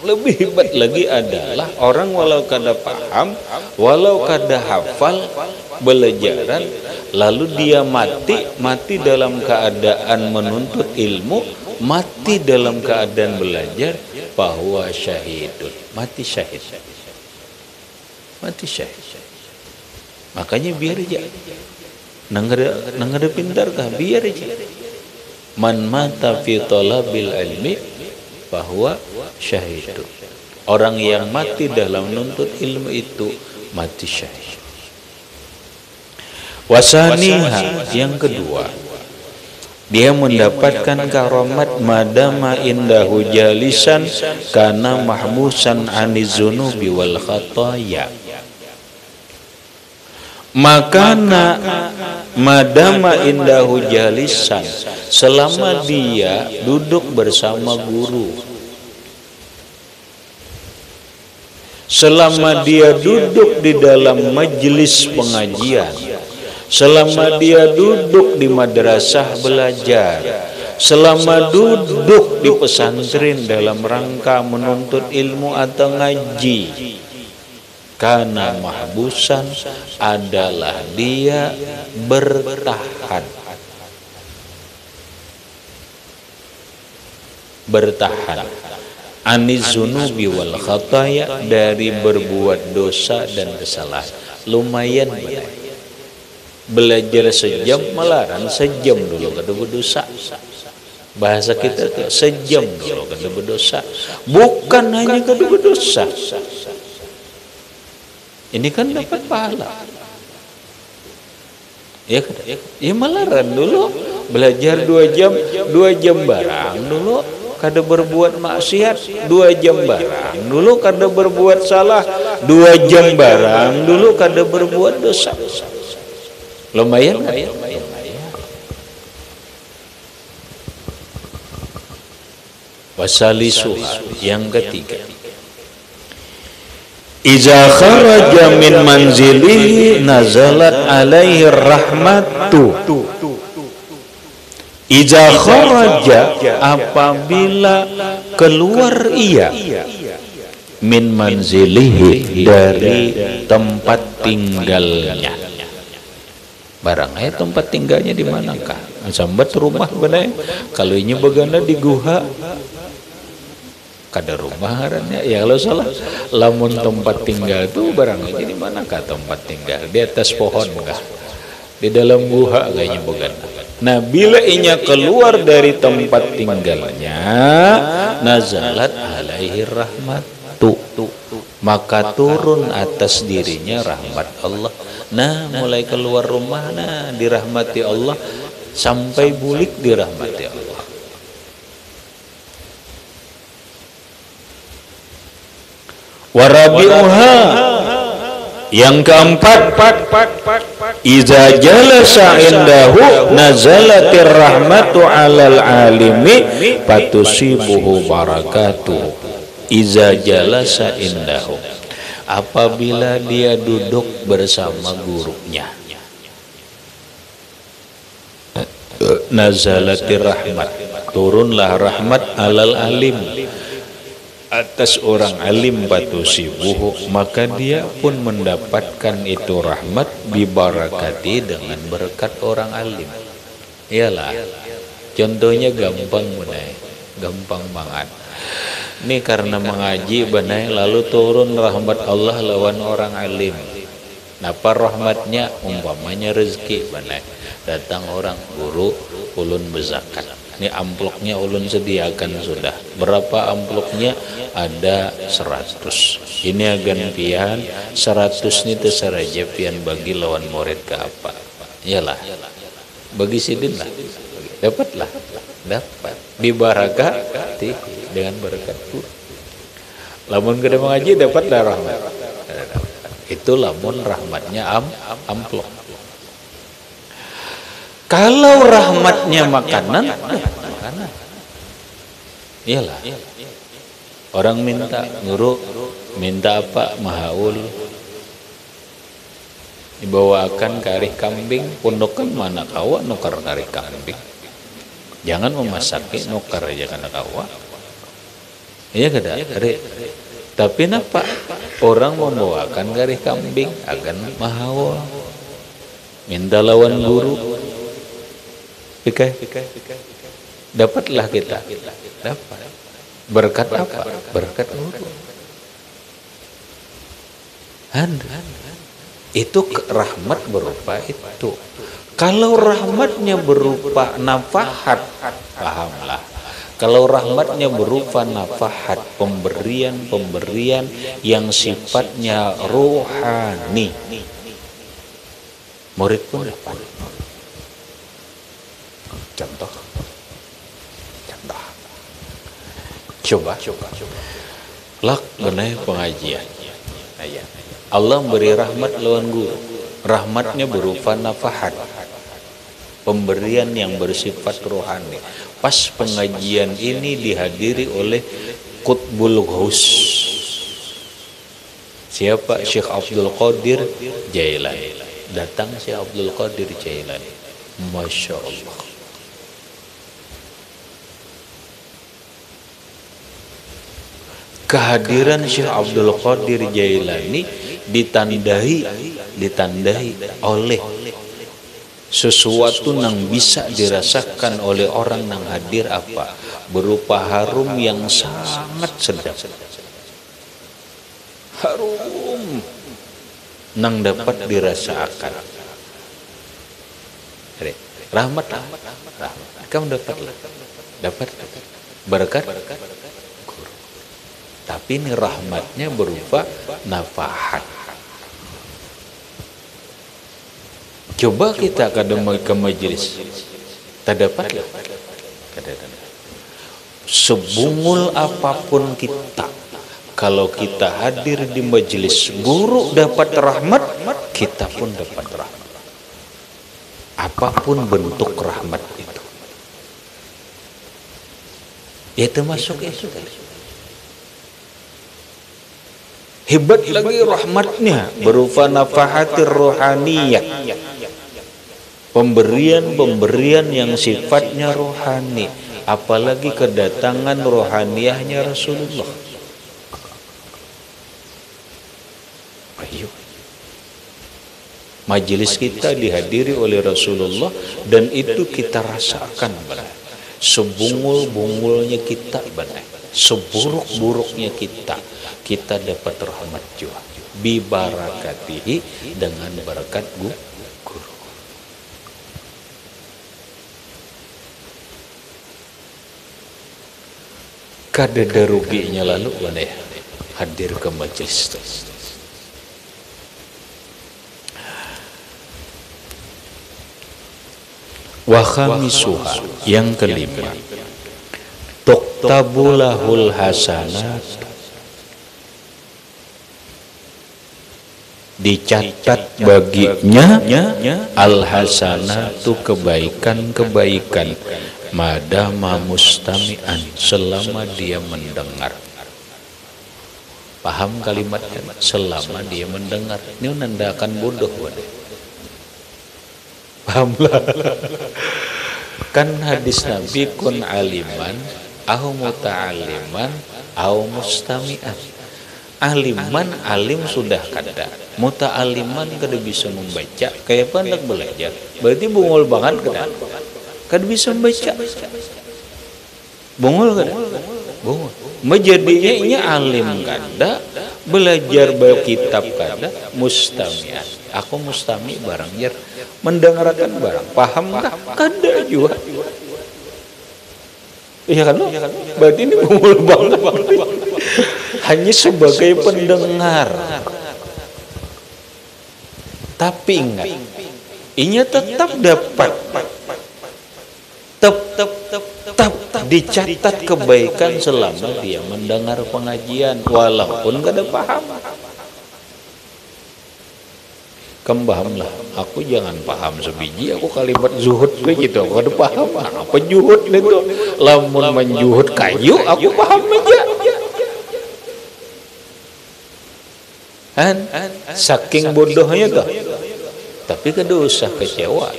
Lebih hebat lagi adalah orang walau kada paham, walau kada hafal belajaran, lalu dia mati dalam keadaan menuntut ilmu, mati dalam keadaan belajar, bahwa syahidun, mati syahid. Mati syahid. Makanya biar aja. Nang ada pintar kah? Biar aja. Man mata fi talabil ilmi bahwa syahid. Orang yang mati dalam menuntut ilmu itu mati syahid. Wasaniha, yang kedua, dia mendapatkan karomat madama indahu jalisan kana mahmusan anizunubi wal khataya. Makana madama indahu jalisan, selama dia duduk bersama guru, selama dia duduk di dalam majelis pengajian, selama dia duduk di madrasah belajar, selama duduk di pesantren dalam rangka menuntut ilmu atau ngaji, karena mahbusan adalah dia bertahan anizunubi wal khataya, dari berbuat dosa dan kesalahan. Lumayan belajar sejam, melarang sejam dulu kada berdosa. Bahasa kita tuh sejam dulu kada berdosa, bukan hanya kada berdosa. Ini kan dapat pahala. Ya kada? Ya melarang dulu belajar 2 jam barang dulu kada berbuat maksiat, 2 jam barang dulu kada berbuat salah, 2 jam barang dulu kada berbuat dosa. Lumayan kan? Wasalisuha, yang ketiga, iza kharaja min manzilihi nazalat alaihi rahmatu. Iza kharaja, apabila keluar ia, min manzilihi, dari tempat tinggalnya. Barang tempat tinggalnya di manakah? Sambat rumah benar. Kalau ini bagana di guha, kada rumah harannya. Ya kalau salah, lamun tempat tinggal itu barang aja di manakah tempat tinggal? Di atas pohon kah? Di dalam guha kayaknya bagana. Nah, bila inya keluar dari tempat tinggalnya, nazalat alaihi rahmatu, maka turun atas dirinya rahmat Allah. Nah, mulai keluar rumah, nah dirahmati Allah, sampai bulik dirahmati Allah. Warabi'uha, yang keempat, iza jalasa indahu nazalatir rahmatu alal alimi patusibuhu barakatuh. Iza jalasa indahu, apabila dia duduk bersama gurunya, nazalatir rahmat, turunlah rahmat alal alim, atas orang alim, patusibuhu, maka dia pun mendapatkan itu rahmat bibarakati, dengan berkat orang alim. Iyalah, contohnya gampang benar, gampang banget. Ini karena mengaji benar, lalu turun rahmat Allah lawan orang alim. Napa rahmatnya? Umpamanya rezeki benar, datang orang guru, ulun berzakat. Ini amploknya ulun sediakan sudah. Berapa amploknya? Ada 100. Ini agan pian 100 ini terserah aja pian bagi lawan murid ke apa. Iyalah, bagi sidin lah, dapatlah, dapat dibarakati dengan berkat guru. Lamun kada mengaji dapatlah rahmat. Itu lamun rahmatnya amplok. Kalau rahmatnya makanan, makanan. Iyalah. Orang minta, guru minta apa? Mahaul. dibawakan karih kambing pundokan mana kawa nukar karih kambing, jangan memasaki nukar aja karena kawa, iya kada ada. Tapi napa orang membawakan karih kambing agan mahawa minta lawan guru pikai dapatlah kita dapat berkat apa? Berkat guru. Itu rahmat berupa itu. Kalau rahmatnya berupa nafahat, pahamlah. Kalau rahmatnya berupa nafahat, pemberian-pemberian yang sifatnya rohani, murid pun dapat. Contoh. Coba. Lak benai pengajian. Allah beri rahmat lawan guru. Rahmatnya berupa nafahat, pemberian yang bersifat rohani. Pas pengajian ini dihadiri oleh Qutbul Ghaus. Siapa? Syekh Abdul Qadir Jailani. Datang Syekh Abdul Qadir Jailani. Masya Allah. Kehadiran Syekh Abdul Qadir Jailani ditandai oleh sesuatu yang bisa dirasakan oleh orang yang hadir apa? Berupa harum yang sangat sedap. Harum yang dapat dirasakan. Rahmat. Kamu dapat berkat. Tapi ini rahmatnya berupa nafahat. Coba kita ke majelis, terdapat sebungul apapun kita, kalau kita hadir di majelis guru dapat rahmat, kita pun dapat rahmat. Apapun bentuk rahmat itu, ya termasuk itu. Hebat lagi rahmatnya berupa nafahatir rohaniyah, pemberian-pemberian yang sifatnya rohani, apalagi kedatangan rohaniyahnya Rasulullah. Ayo, majelis kita dihadiri oleh Rasulullah dan itu kita rasakan benar. Sebungul-bungulnya kita benar, seburuk-buruknya kita dapat rahmat juga bibarakatihi, dengan berkat guru. Kada ruginya lalu mana hadir ke majelis. Wa khamisuha, yang kelima, tuktabulahul hasanat, dicatat baginya al-hasanatu, kebaikan-kebaikan, madama mustami'an, selama dia mendengar. Paham kalimatnya? Selama dia mendengar. Ini menandakan bodoh wadah. Pahamlah. Kan hadis Nabi, kun aliman au muta'aliman au mustami'an. Alim sudah kada, muta'aliman kada bisa membaca, kayak pandak belajar, berarti bungul banget kada bisa membaca, bungul kada, bungul. Menjadinya alim kada, belajar kitab kada, mustami'an. Aku mustami barang jar, mendengarkan barang, paham kah? Kada juga. Iya kan? Berarti ini bungul banget. Hanya sebagai pendengar. Tapi ingat, inya tetap dapat tetap dicatat kebaikan selama dia mendengar pengajian, walaupun kada paham. Kempahamlah, aku jangan paham sebiji, aku kalimat zuhud begitu, aku kada paham apa zuhud itu. Lamun menjuhud kayu, aku paham aja. Saking bodohnya tuh. tapi kada usah kecewa.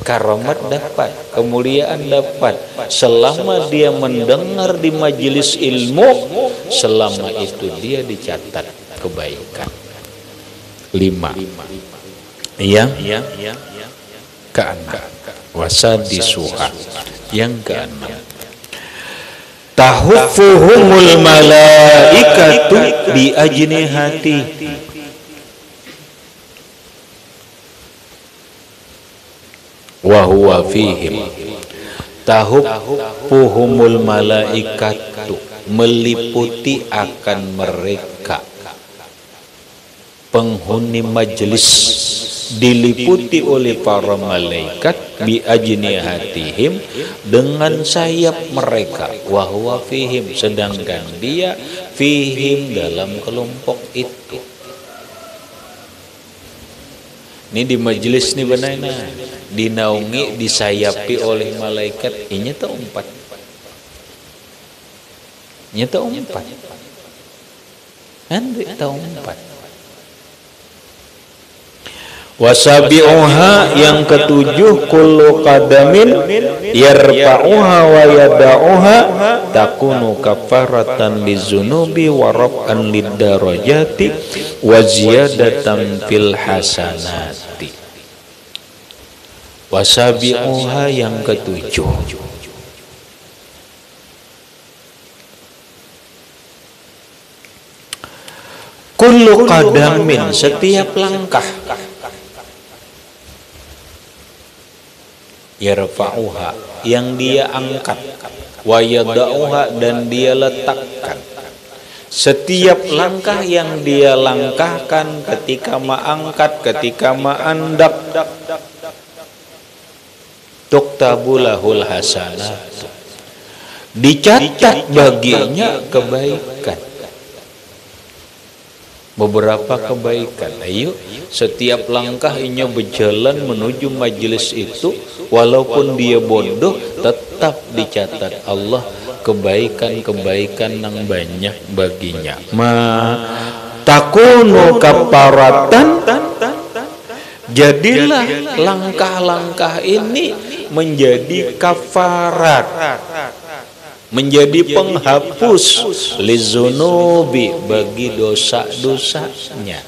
Karamat dapat, kemuliaan dapat selama dia mendengar di majelis ilmu, selama itu dia dicatat kebaikan. 5. Yang keenam, wasadisuha, yang keenam, tahuffuhumul malaikatu bi ajnihati. Wa huwa fihim, tahuffuhumul malaikatu, meliputi akan mereka penghuni majelis, diliputi oleh para malaikat bi ajnihatihim, dengan sayap mereka, wa huwa fihim, sedangkan dia fihim, dalam kelompok itu. Ini di majelis nih benarnya dinaungi, disayapi oleh malaikat. Ini tahu 4. Ini tahu 4. Nanti tahu 4. Wasabi'uha, yang ketujuh, kullu qadamin yarfa'uha wa yada'uha takunu kafaratan lizunubi wa raf'an lidarajati wa ziyadatan fil hasanati. Wasabi'uha, yang ketujuh, kullu qadamin, setiap langkah, yarfa'uha, yang dia angkat, wa yada'uha, dan dia letakkan. Setiap langkah yang dia langkahkan, ketika mengangkat, ketika menandak, tuktabulahul hasanat, dicatat baginya kebaikan. Beberapa kebaikan. Ayo, setiap langkah inya berjalan menuju majelis itu, walaupun dia bodoh, tetap dicatat Allah kebaikan-kebaikan yang banyak baginya. Takunu kafaratan, jadilah langkah-langkah ini menjadi kafarat, menjadi penghapus lizunubi, bagi dosa-dosanya,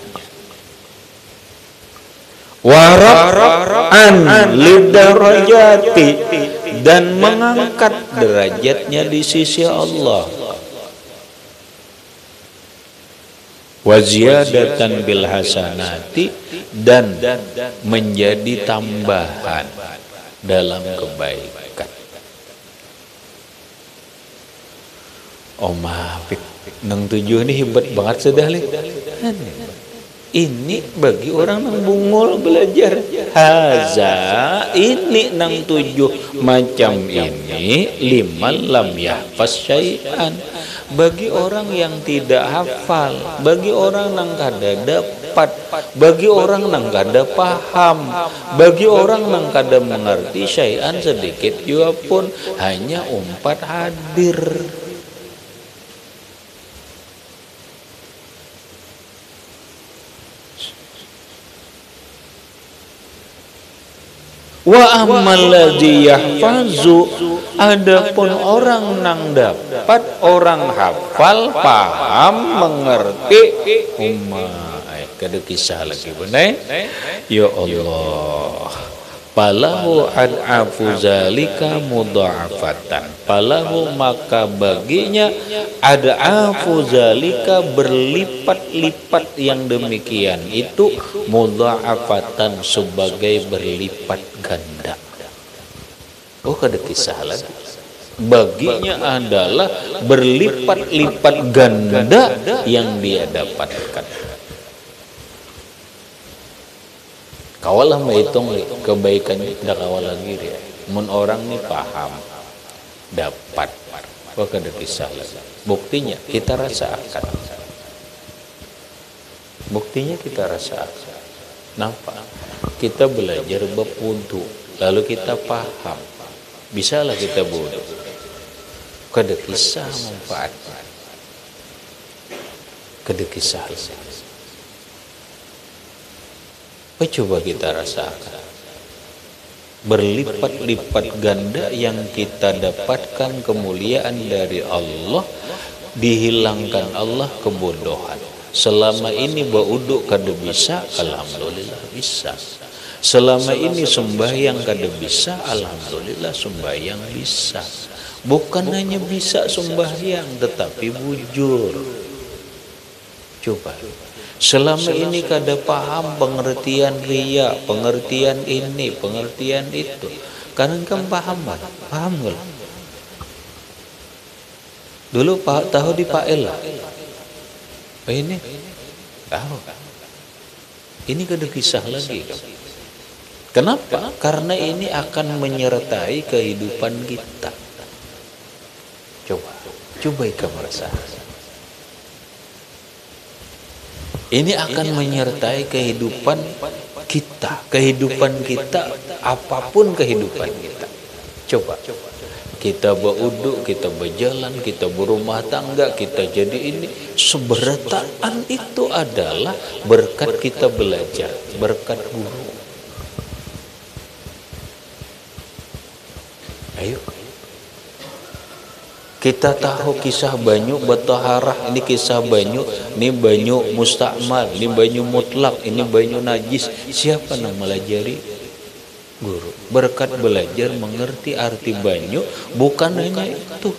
waraf'an lidarajati, dan mengangkat derajatnya di sisi Allah, waziyadatan bil hasanati, dan menjadi tambahan dalam kebaikan. Maafik, nang 7 ini hebat banget sudah li. Ini bagi orang nang bungul belajar. Haza, ini nang 7 macam ini, liman lam yahfaz syai'an, bagi orang yang tidak hafal, bagi orang nang kada dapat, bagi orang nang kada paham, bagi orang nang kada mengerti syai'an sedikit juga pun, hanya 4 hadir. Wa ammal ladzi yahfazu, adapun orang nang dapat, orang hafal, paham, mengerti, kada kisah lagi benar. Ya Allah, palahu ad'afu zalika mudha'afatan, palahu, maka baginya ad'afu zalika, berlipat-lipat yang demikian itu, mudha'afatan, sebagai berlipat ganda. Kada kisah lagi, baginya adalah berlipat-lipat ganda yang dia dapatkan. Kawalah menghitung kebaikan, tidak kawal lagi dia. Mun orang ni paham, dapat, kada kisah lagi. Buktinya kita rasakan. Buktinya kita rasakan. Nampak? Kita belajar bab wudu, lalu kita paham, bisalah kita wudu. Kada kisah manfaatnya. Kada kisah. Coba kita rasakan. Berlipat-lipat ganda yang kita dapatkan kemuliaan dari Allah, dihilangkan Allah kebodohan. Selama ini ba'uduk kada bisa, alhamdulillah bisa. Selama ini sembahyang kada bisa, alhamdulillah sembahyang bisa. Bukan hanya bisa sembahyang, tetapi bujur. Coba. Selama ini kada paham pengertian riya, pengertian ini, pengertian itu. Kadang kan paham nggak? Dulu tahu di Pak Ella. Ini tahu. Ini kada kisah lagi. Kenapa? Karena ini akan menyertai kehidupan kita. Coba kamu rasakan. Ini akan menyertai kehidupan kita apapun kehidupan kita. Coba kita beruduk, kita berjalan, kita berumah tangga, kita jadi ini, seberataan itu adalah berkat kita belajar, berkat guru. Ayo kita tahu kisah banyu bataharah, ini kisah banyu, ini banyu mustakmal, ini banyu mutlak, ini banyu najis. Siapa yang melajari? Guru. Berkat belajar mengerti arti banyu, bukan hanya itu.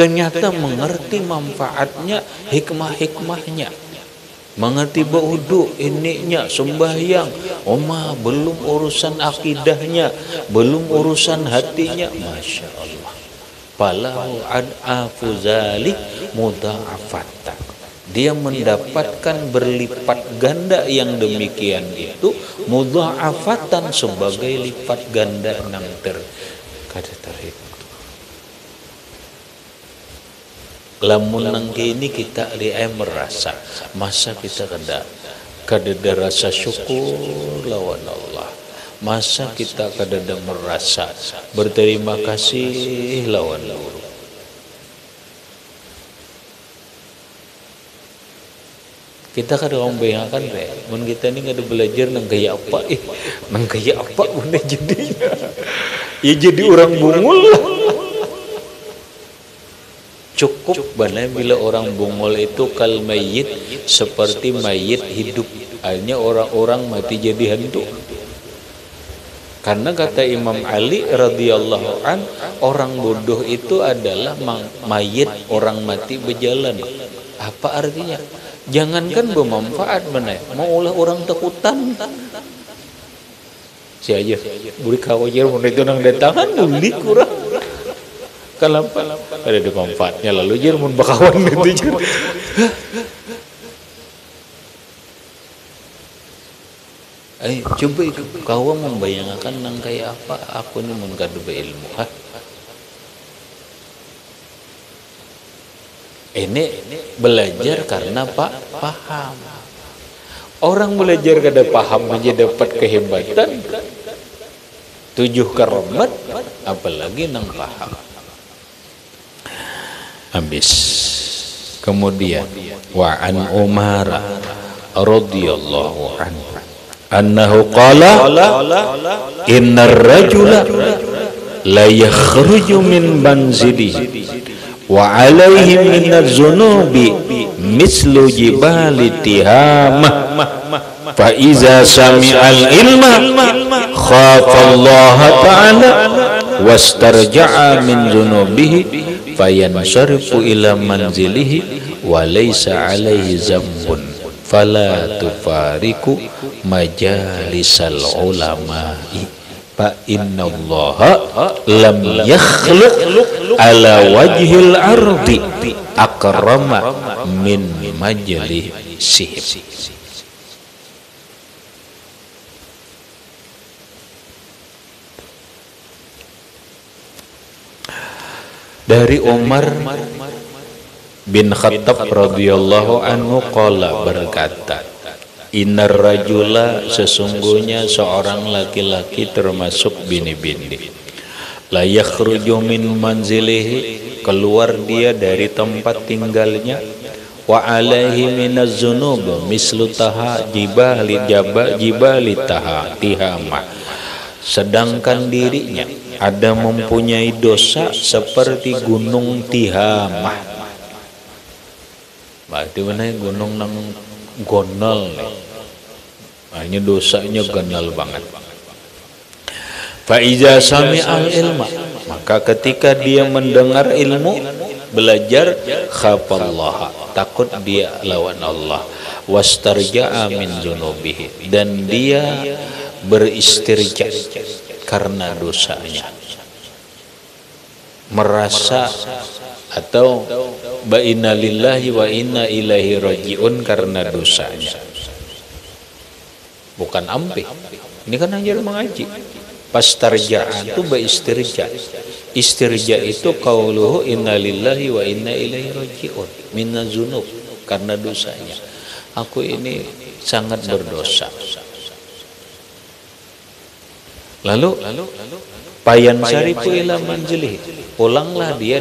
Ternyata mengerti manfaatnya, hikmah-hikmahnya. Mengerti baudu ininya sembahyang, belum urusan akidahnya, belum urusan hatinya, masya Allah. Falahu ad'afu zalik mudha'afatan. Dia mendapatkan berlipat ganda yang demikian itu, mudha'afatan sebagai lipat ganda nang kada terhitung. Lamun nang kini kita merasa, masa kita kada rasa syukur lawan Allah, masa kita kada merasa berterima kasih lawan guru. Kita kada membayangkan mun kita ni kada belajar nang gaya apa bunda jadi ya jadi orang bungul. Cukup bana bila orang bungol itu kal mayit, seperti mayit hidup. Hanya orang-orang mati jadi hantu. Karena kata Imam Ali radhiyallahu an, orang bodoh itu adalah mayit orang mati berjalan. Apa artinya? Jangankan bermanfaat benar, mau ulah orang takutan. Si aja buri kawajar mun itu nang datangan uli kurang. Kalau ada manfaatnya lalu jer mun bakawan gitu. Coba kau membayangkan nang kayak apa aku ni mun kada berilmu. Ini belajar karena paham. Orang belajar kada paham aja dapat kehebatan, 7 karamat, apalagi nang paham. Habis. Kemudian wa an Umar radhiyallahu anhu annahu qala innar rajula la yakhruju min manzilihi wa alaihi min az-zunubi mislu jibali tihamah fa iza sami'al ilma khafa Allah ta'ala wastarja'a min zunubihi fayansarifu ila manzilihi wa laysa alaihi zambun fala tufariku majalisal ulama'i fa innallaha lam yakhluq ala wajhil ardi akrama min majlisihim. Dari Umar bin Khattab radhiyallahu anhu qala berkata, innar rajula sesungguhnya seorang laki-laki termasuk bini-bini la yakhruju min manzilihi keluar dia dari tempat tinggalnya wa alaihi minaz zunub mislu taha jibali taha tihamah, sedangkan dirinya ada mempunyai dosa seperti gunung Tihamah. Berarti mana gunung nang gonol nih, hanya dosanya ganal banget. Fa iza sami'al ilma, maka ketika dia mendengar ilmu, belajar, khafallah, takut dia lawan Allah, wastarja'a min dzunubihi, dan dia beristirja karena dosanya, merasa atau ba inna lillahi wa inna ilaihi rajiun karena dosanya, bukan ampih. Ini kan hanya mengaji. Pastarja'an itu beistirja. Istirja itu qauluhu inna lillahi wa inna ilaihi rajiun minaz zunub, karena dosanya. Aku ini sangat berdosa. Lalu payan sarifu ila manzilihi, pulanglah dia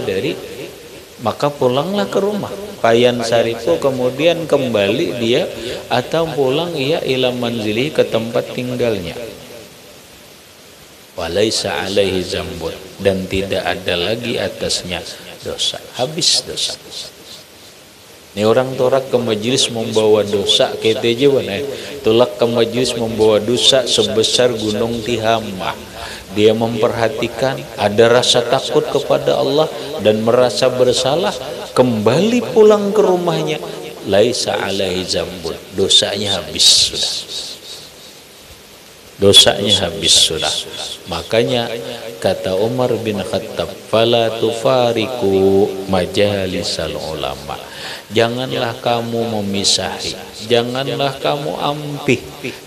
maka pulanglah ke rumah. Payan sarifu kemudian kembali dia atau pulang ia ila manzilihi, ke tempat tinggalnya. Walaisa alaihi zambun, dan tidak ada lagi atasnya dosa, habis dosa. Ini orang torak ke majelis membawa dosa, kita aja mana? Tolak ke majelis membawa dosa sebesar gunung Tihamah. Dia memperhatikan, ada rasa takut kepada Allah dan merasa bersalah, kembali pulang ke rumahnya. Laisa alaihi zambun, dosanya habis sudah. Dosanya habis sudah. Makanya kata Umar bin Khattab, fala tufariku majalisal ulama, janganlah kamu memisahi, janganlah kamu ampih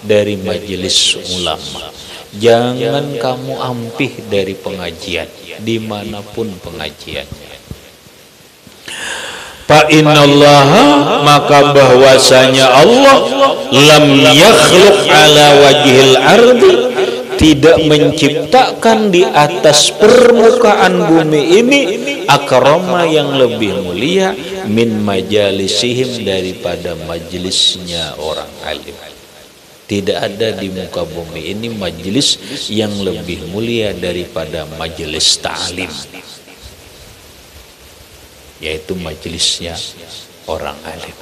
dari majelis ulama, jangan kamu ampih dari pengajian dimanapun pengajiannya. Fa innallaha, maka bahwasanya Allah lam yakhluq ala wajhil ardi, tidak menciptakan di atas permukaan bumi ini akrama, yang lebih mulia, min majalisihim, daripada majelisnya orang alim. Tidak ada di muka bumi ini majelis yang lebih mulia daripada majelis ta'lim, yaitu majelisnya orang alim.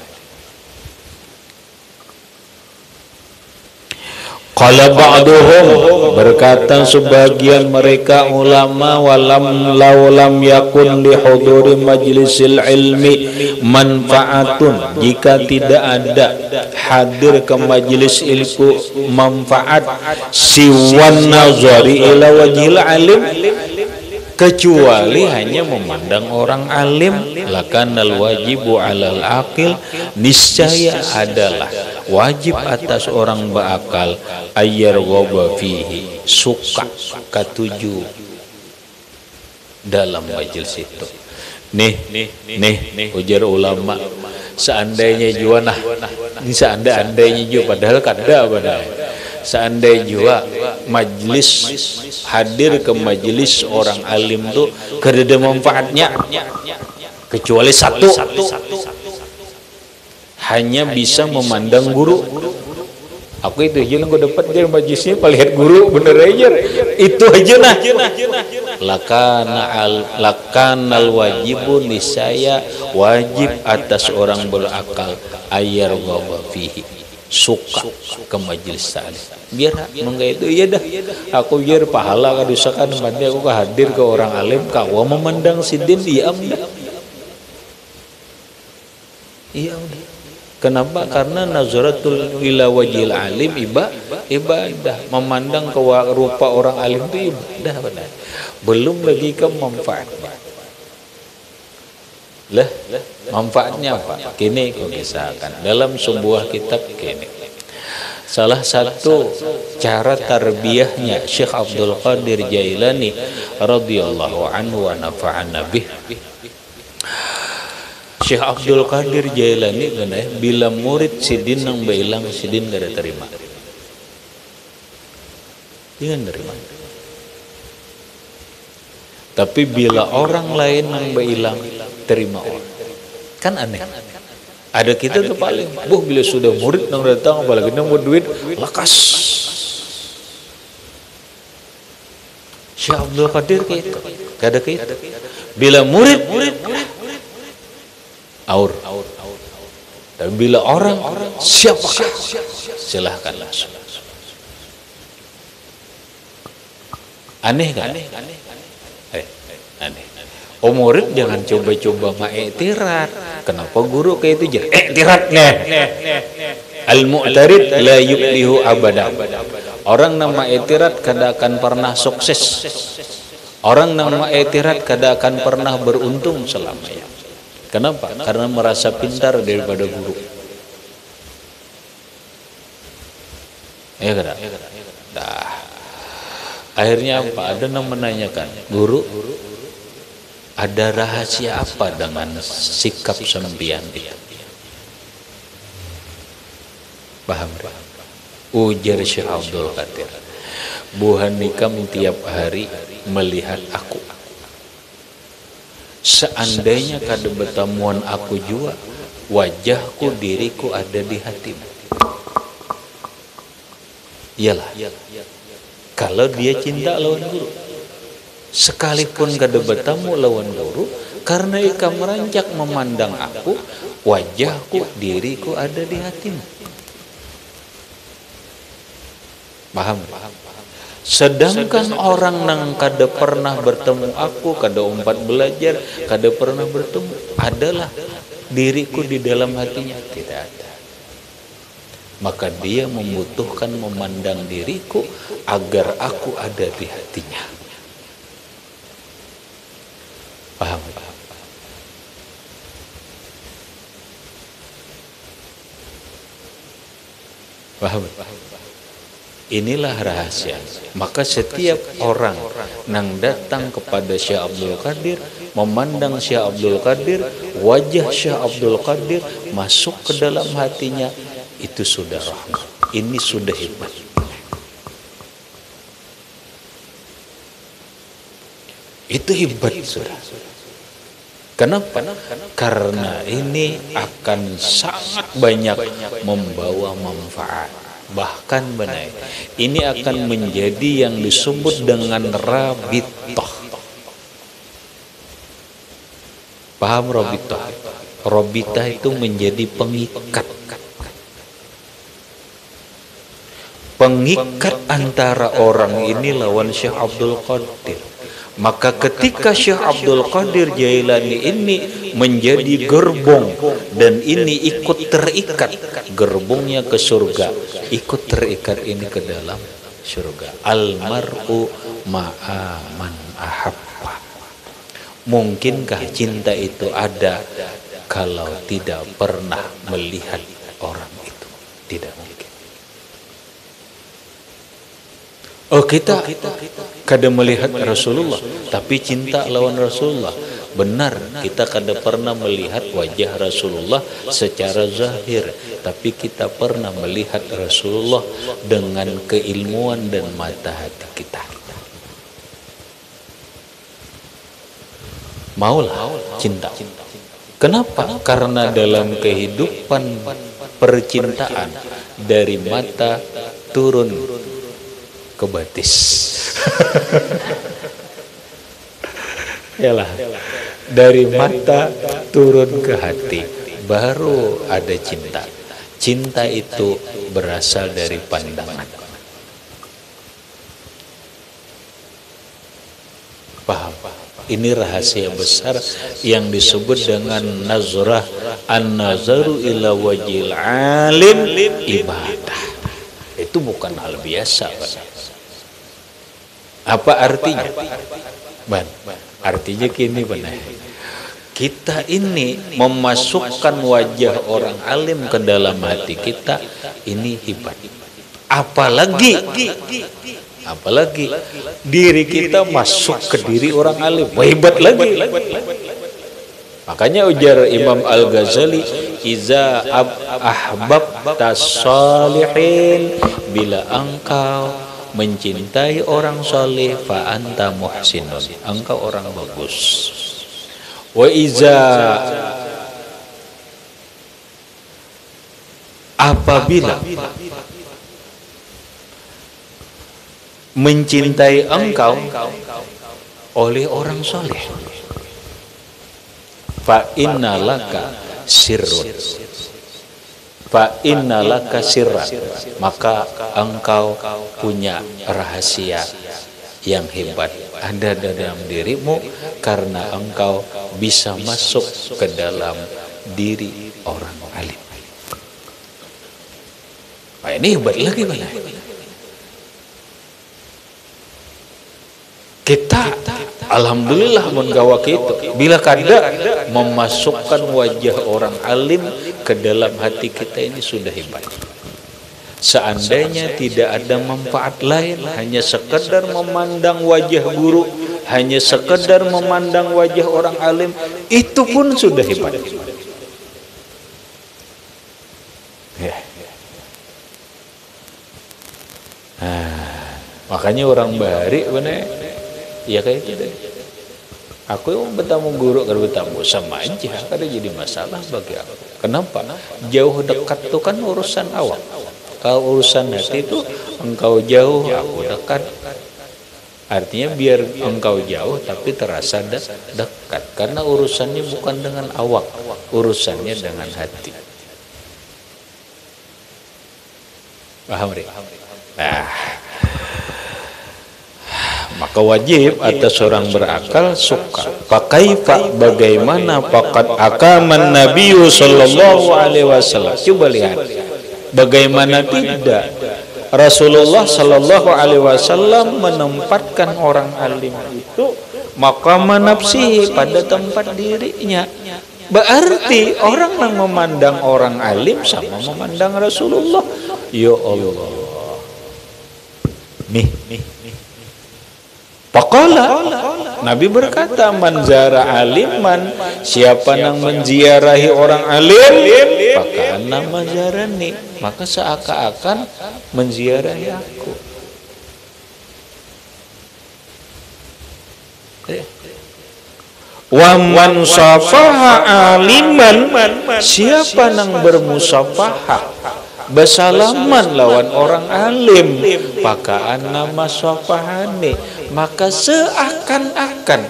Qala ba'duhum, berkata sebagian mereka ulama, laulam yakun li huduri majlisil ilmi manfaatun, jika tidak ada hadir ke majlis ilmu manfaat, siwan nazari ila wajhil alim, kecuali hanya memandang orang alim. Lakanal wajibu alal aqil, niscaya adalah wajib atas orang berakal, ayyar ghaba fihi, suka, ketujuh dalam majelis itu. Nih ujar ulama, seandainya juga ini seandainya juga, padahal kada padahal. Seandainya juga majlis, hadir ke majlis orang alim tuh kada manfaatnya, kecuali satu, hanya bisa memandang guru. Aku itu aja nunggu dapat dari majlisnya, lihat guru bener aja, itu aja nah. Lakanal wajibu, niscaya wajib atas orang berakal, ayyar ghaba fihi, suka ke majelis ta'lim. Biar mangga itu iya dah, aku biar pahala kadusakan mandi aku hadir ke orang alim, kawa memandang sidin diam dah. Iya udah. Kenapa? Karena nazaratul ila wajhil alim ibadah, memandang ke rupa orang alim itu ibadah benar. Belum lagi ke manfaatnya. Lah, manfaatnya apa? Kini aku kisahkan dalam sebuah kitab kini. Salah satu cara tarbiyahnya Syekh Abdul Qadir Jailani radhiyallahu anhu wa nafa'ana bih. Syekh Abdul Qadir Jailani bila murid sidin nang bailang, sidin kada terima. Jangan terima. Tapi bila orang lain nang bailang, terima orang. Kan aneh. Ada kita tuh paling, bila sudah murid nang datang apalagi nang buat duit, lakas. Syekh Abdul Qadir gitu, kada gitu. Bila murid, aur. Tapi bila orang, siapakah? Silahkan langsung. Aneh kan? Aneh. Murid jangan coba-coba ma'iktirat. Kenapa guru kayak itu jadi iktiratnya? Al-mu'tarid la yuflihu abada. Orang nama iktirat kada akan pernah sukses. Orang nama iktirat kada akan pernah beruntung selamanya. Kenapa? Karena merasa pintar daripada guru. Ya kada? Dah. Akhirnya apa? Ada yang menanyakan, guru, ada rahasia apa dengan sikap sempian itu? Paham? Ujar Syekh Abdul Qadir, Bu Handikam tiap hari melihat aku. Seandainya kada bertemuan aku jua, wajahku, diriku ada di hatimu. Iyalah, kalau dia cinta lawan guru, sekalipun kada bertemu lawan guru, karena ika merancak memandang aku, wajahku, diriku ada di hatimu. Paham? Sedangkan orang nang kada pernah bertemu aku, kada umpat belajar, kada pernah bertemu, adalah diriku di dalam hatinya tidak ada. Maka dia membutuhkan memandang diriku agar aku ada di hatinya. Paham? Paham? Inilah rahasia. Maka setiap orang nang datang kepada Syekh Abdul Qadir, memandang Syekh Abdul Qadir, wajah Syekh Abdul Qadir masuk ke dalam hatinya, itu sudah rahmat. Ini sudah hebat. Itu hebat, saudara. Kenapa? Karena ini akan sangat banyak membawa manfaat. Bahkan benar, ini akan menjadi yang disebut dengan rabitah. Paham rabitah? Rabitah itu menjadi pengikat. Pengikat antara orang ini lawan Syekh Abdul Qadir. Maka ketika Syekh Abdul Qadir Jailani ini menjadi gerbong dan ini ikut terikat, gerbongnya ke surga, ikut terikat ini ke dalam surga. Almar'u ma'a man ahabba. Mungkinkah cinta itu ada kalau tidak pernah melihat orang itu? Tidak mungkin. Oh, kita kada melihat Rasulullah, tapi cinta lawan Rasulullah. Benar, kita kada pernah melihat wajah Rasulullah secara zahir, tapi kita pernah melihat Rasulullah dengan keilmuan dan mata hati kita. Maulah cinta. Kenapa? Karena dalam kehidupan percintaan dari mata turun ke batis. Yalah, dari mata turun ke hati, baru ada cinta. Cinta itu berasal dari pandangan. Paham? Ini rahasia besar yang disebut dengan nazrah. An-nazaru ila wajhil alim ibadah. Itu bukan hal biasa, Pak. Apa artinya? Artinya gini, benar. Kita ini memasukkan wajah orang alim ke dalam hati kita, ini hebat. Apalagi diri kita masuk ke diri orang alim, hebat lagi. Makanya ujar Imam Al-Ghazali, iza ahbabta salihin, bila engkau mencintai orang soleh, fa anta muhsinun, engkau orang bagus. Wa iza apabila mencintai engkau oleh orang soleh, fa innalaka sirrun, fa innalaka sirran, maka engkau punya rahasia yang hebat ada dalam dirimu karena engkau bisa masuk ke dalam diri orang alim. Nah, ini hebat lagi mana? Kita alhamdulillah menggawa kita bila kada memasukkan wajah orang alim ke dalam hati kita, ini sudah hebat. Seandainya tidak ada manfaat lain, hanya sekedar memandang wajah guru, hanya sekedar memandang wajah orang alim, itu pun sudah hebat. Ya. Makanya orang bari bener, ya kayak gitu. Aku yang bertamu guru, kalau bertamu sama aja, kada jadi masalah bagi aku. Kenapa? Jauh dekat itu kan urusan awam. Kalau urusan hati itu engkau jauh, aku dekat. Artinya biar engkau jauh tapi terasa dekat. Karena urusannya bukan dengan awak, urusannya dengan hati. Paham, Ri? Maka wajib atas orang berakal suka. Pakaifa, bagaimana pakat akaman Nabi sallallahu alaihi wasallam. Coba lihat. Bagaimana tidak Rasulullah sallallahu alaihi wasallam menempatkan orang alim itu maqama nafsihi, pada tempat dirinya. Berarti orang yang memandang orang alim sama memandang Rasulullah. Ya Allah. Nih. Faqala, Nabi berkata, man zara aliman, siapa yang menziarahi orang alim, maka nama zarani, maka seakan-akan menziarahi aku. Wa man safaha aliman, siapa yang bermusafahah, bersalaman lawan orang alim, maka nama safahani, maka seakan-akan,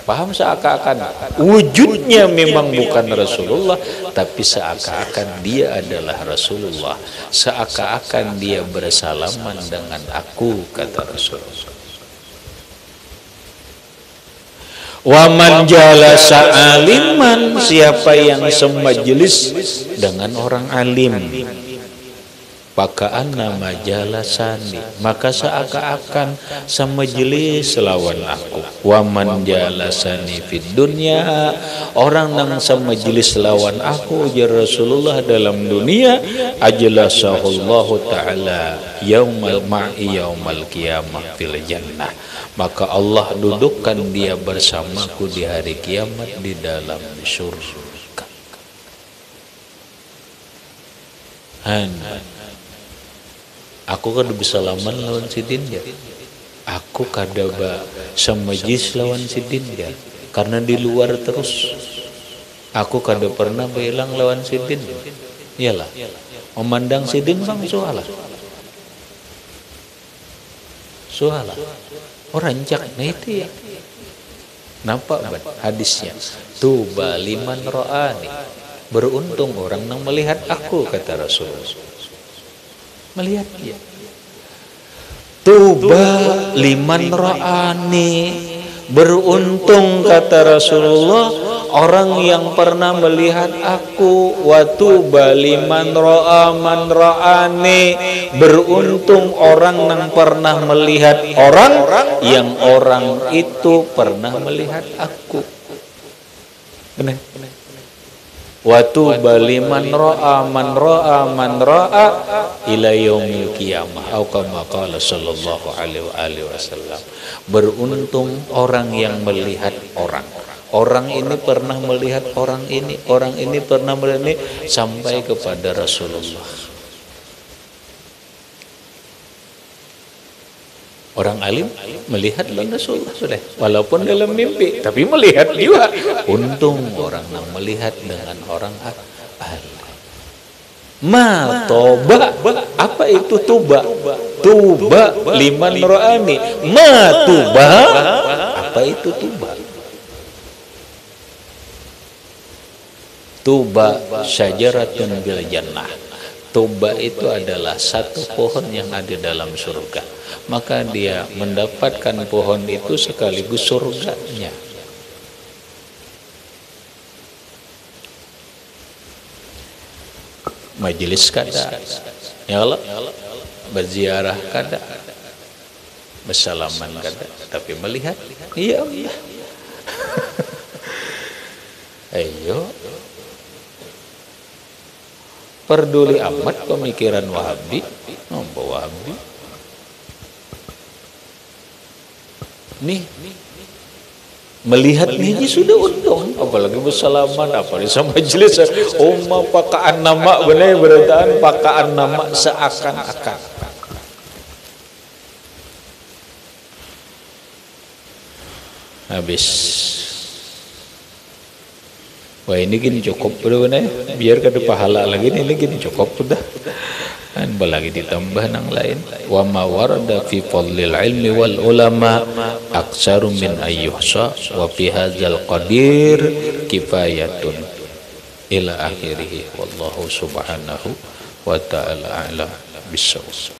paham, seakan-akan wujudnya memang bukan Rasulullah, tapi seakan-akan dia adalah Rasulullah, seakan-akan dia bersalaman dengan aku, kata Rasulullah. Wa man jalasa aliman, siapa yang semajlis dengan orang alim, paka'anna majalasani, maka seakan-akan semajlis lawan aku. Wa man jalasani fid dunya, orang yang semajlis lawan aku ya Rasulullah dalam dunia, ajlasahullahu ta'ala yaumal ma'i yaumal qiyamah fil jannah, maka Allah dudukkan dia bersamaku di hari kiamat di dalam surga. Aku kada bisa laman lawan si Dinda. Aku kada ba semajlis lawan si Dinda karena di luar terus. Aku kada pernah bilang lawan si Dinda. Iyalah, memandang si Dinda bang sualah. Orang cak, nah itu ya. Nampak kan hadisnya? Tuba liman ro'ani, beruntung orang yang melihat aku, kata Rasulullah. Melihat dia. Tuba liman ro'ani, beruntung, kata Rasulullah, orang yang pernah melihat aku. Wa tuba liman ro'a man ro'ani, beruntung orang yang pernah melihat orang yang orang itu pernah melihat aku. Benar. Wa tuba liman ro'a man ro'a ila yaumil qiyamah, atau kama qala sallallahu alaihi wasallam. Beruntung orang yang melihat orang. Orang ini pernah melihat orang ini pernah melihat ini, sampai kepada Rasulullah. Orang alim melihat Rasulullah sudah, walaupun dalam mimpi, tapi melihat juga. Untung orang yang melihat dengan orang alim. Ma toba, apa itu tuba? Tuba liman ro'ani. Ma tuba, apa itu tuba? Tuba syajaratun bil jannah. Tuba itu adalah satu pohon yang ada dalam surga. Maka dia mendapatkan pohon itu sekaligus surganya. Majelis kada, ya Allah, berziarah kada, bersalaman kada, tapi melihat, iya Allah. Ayo, peduli amat pemikiran Wahabi, Wahabi. Nih, melihat ini sudah untung, apalagi bersalaman, apalagi sama majelis. Pakaan nama benar berataan pakaan nama seakan-akan. Habis. Wah ini gini cukup benar, biar kada pahala lagi ini gini cukup udah. Dan lagi ditambah nang lain. Wa ma warada fi fadlil ilmi wal ulama aksaru min ayyuhsa wa fi hadzal qadir kifayatun ila akhirih wallahu subhanahu wa ta'ala a'lam bissawab.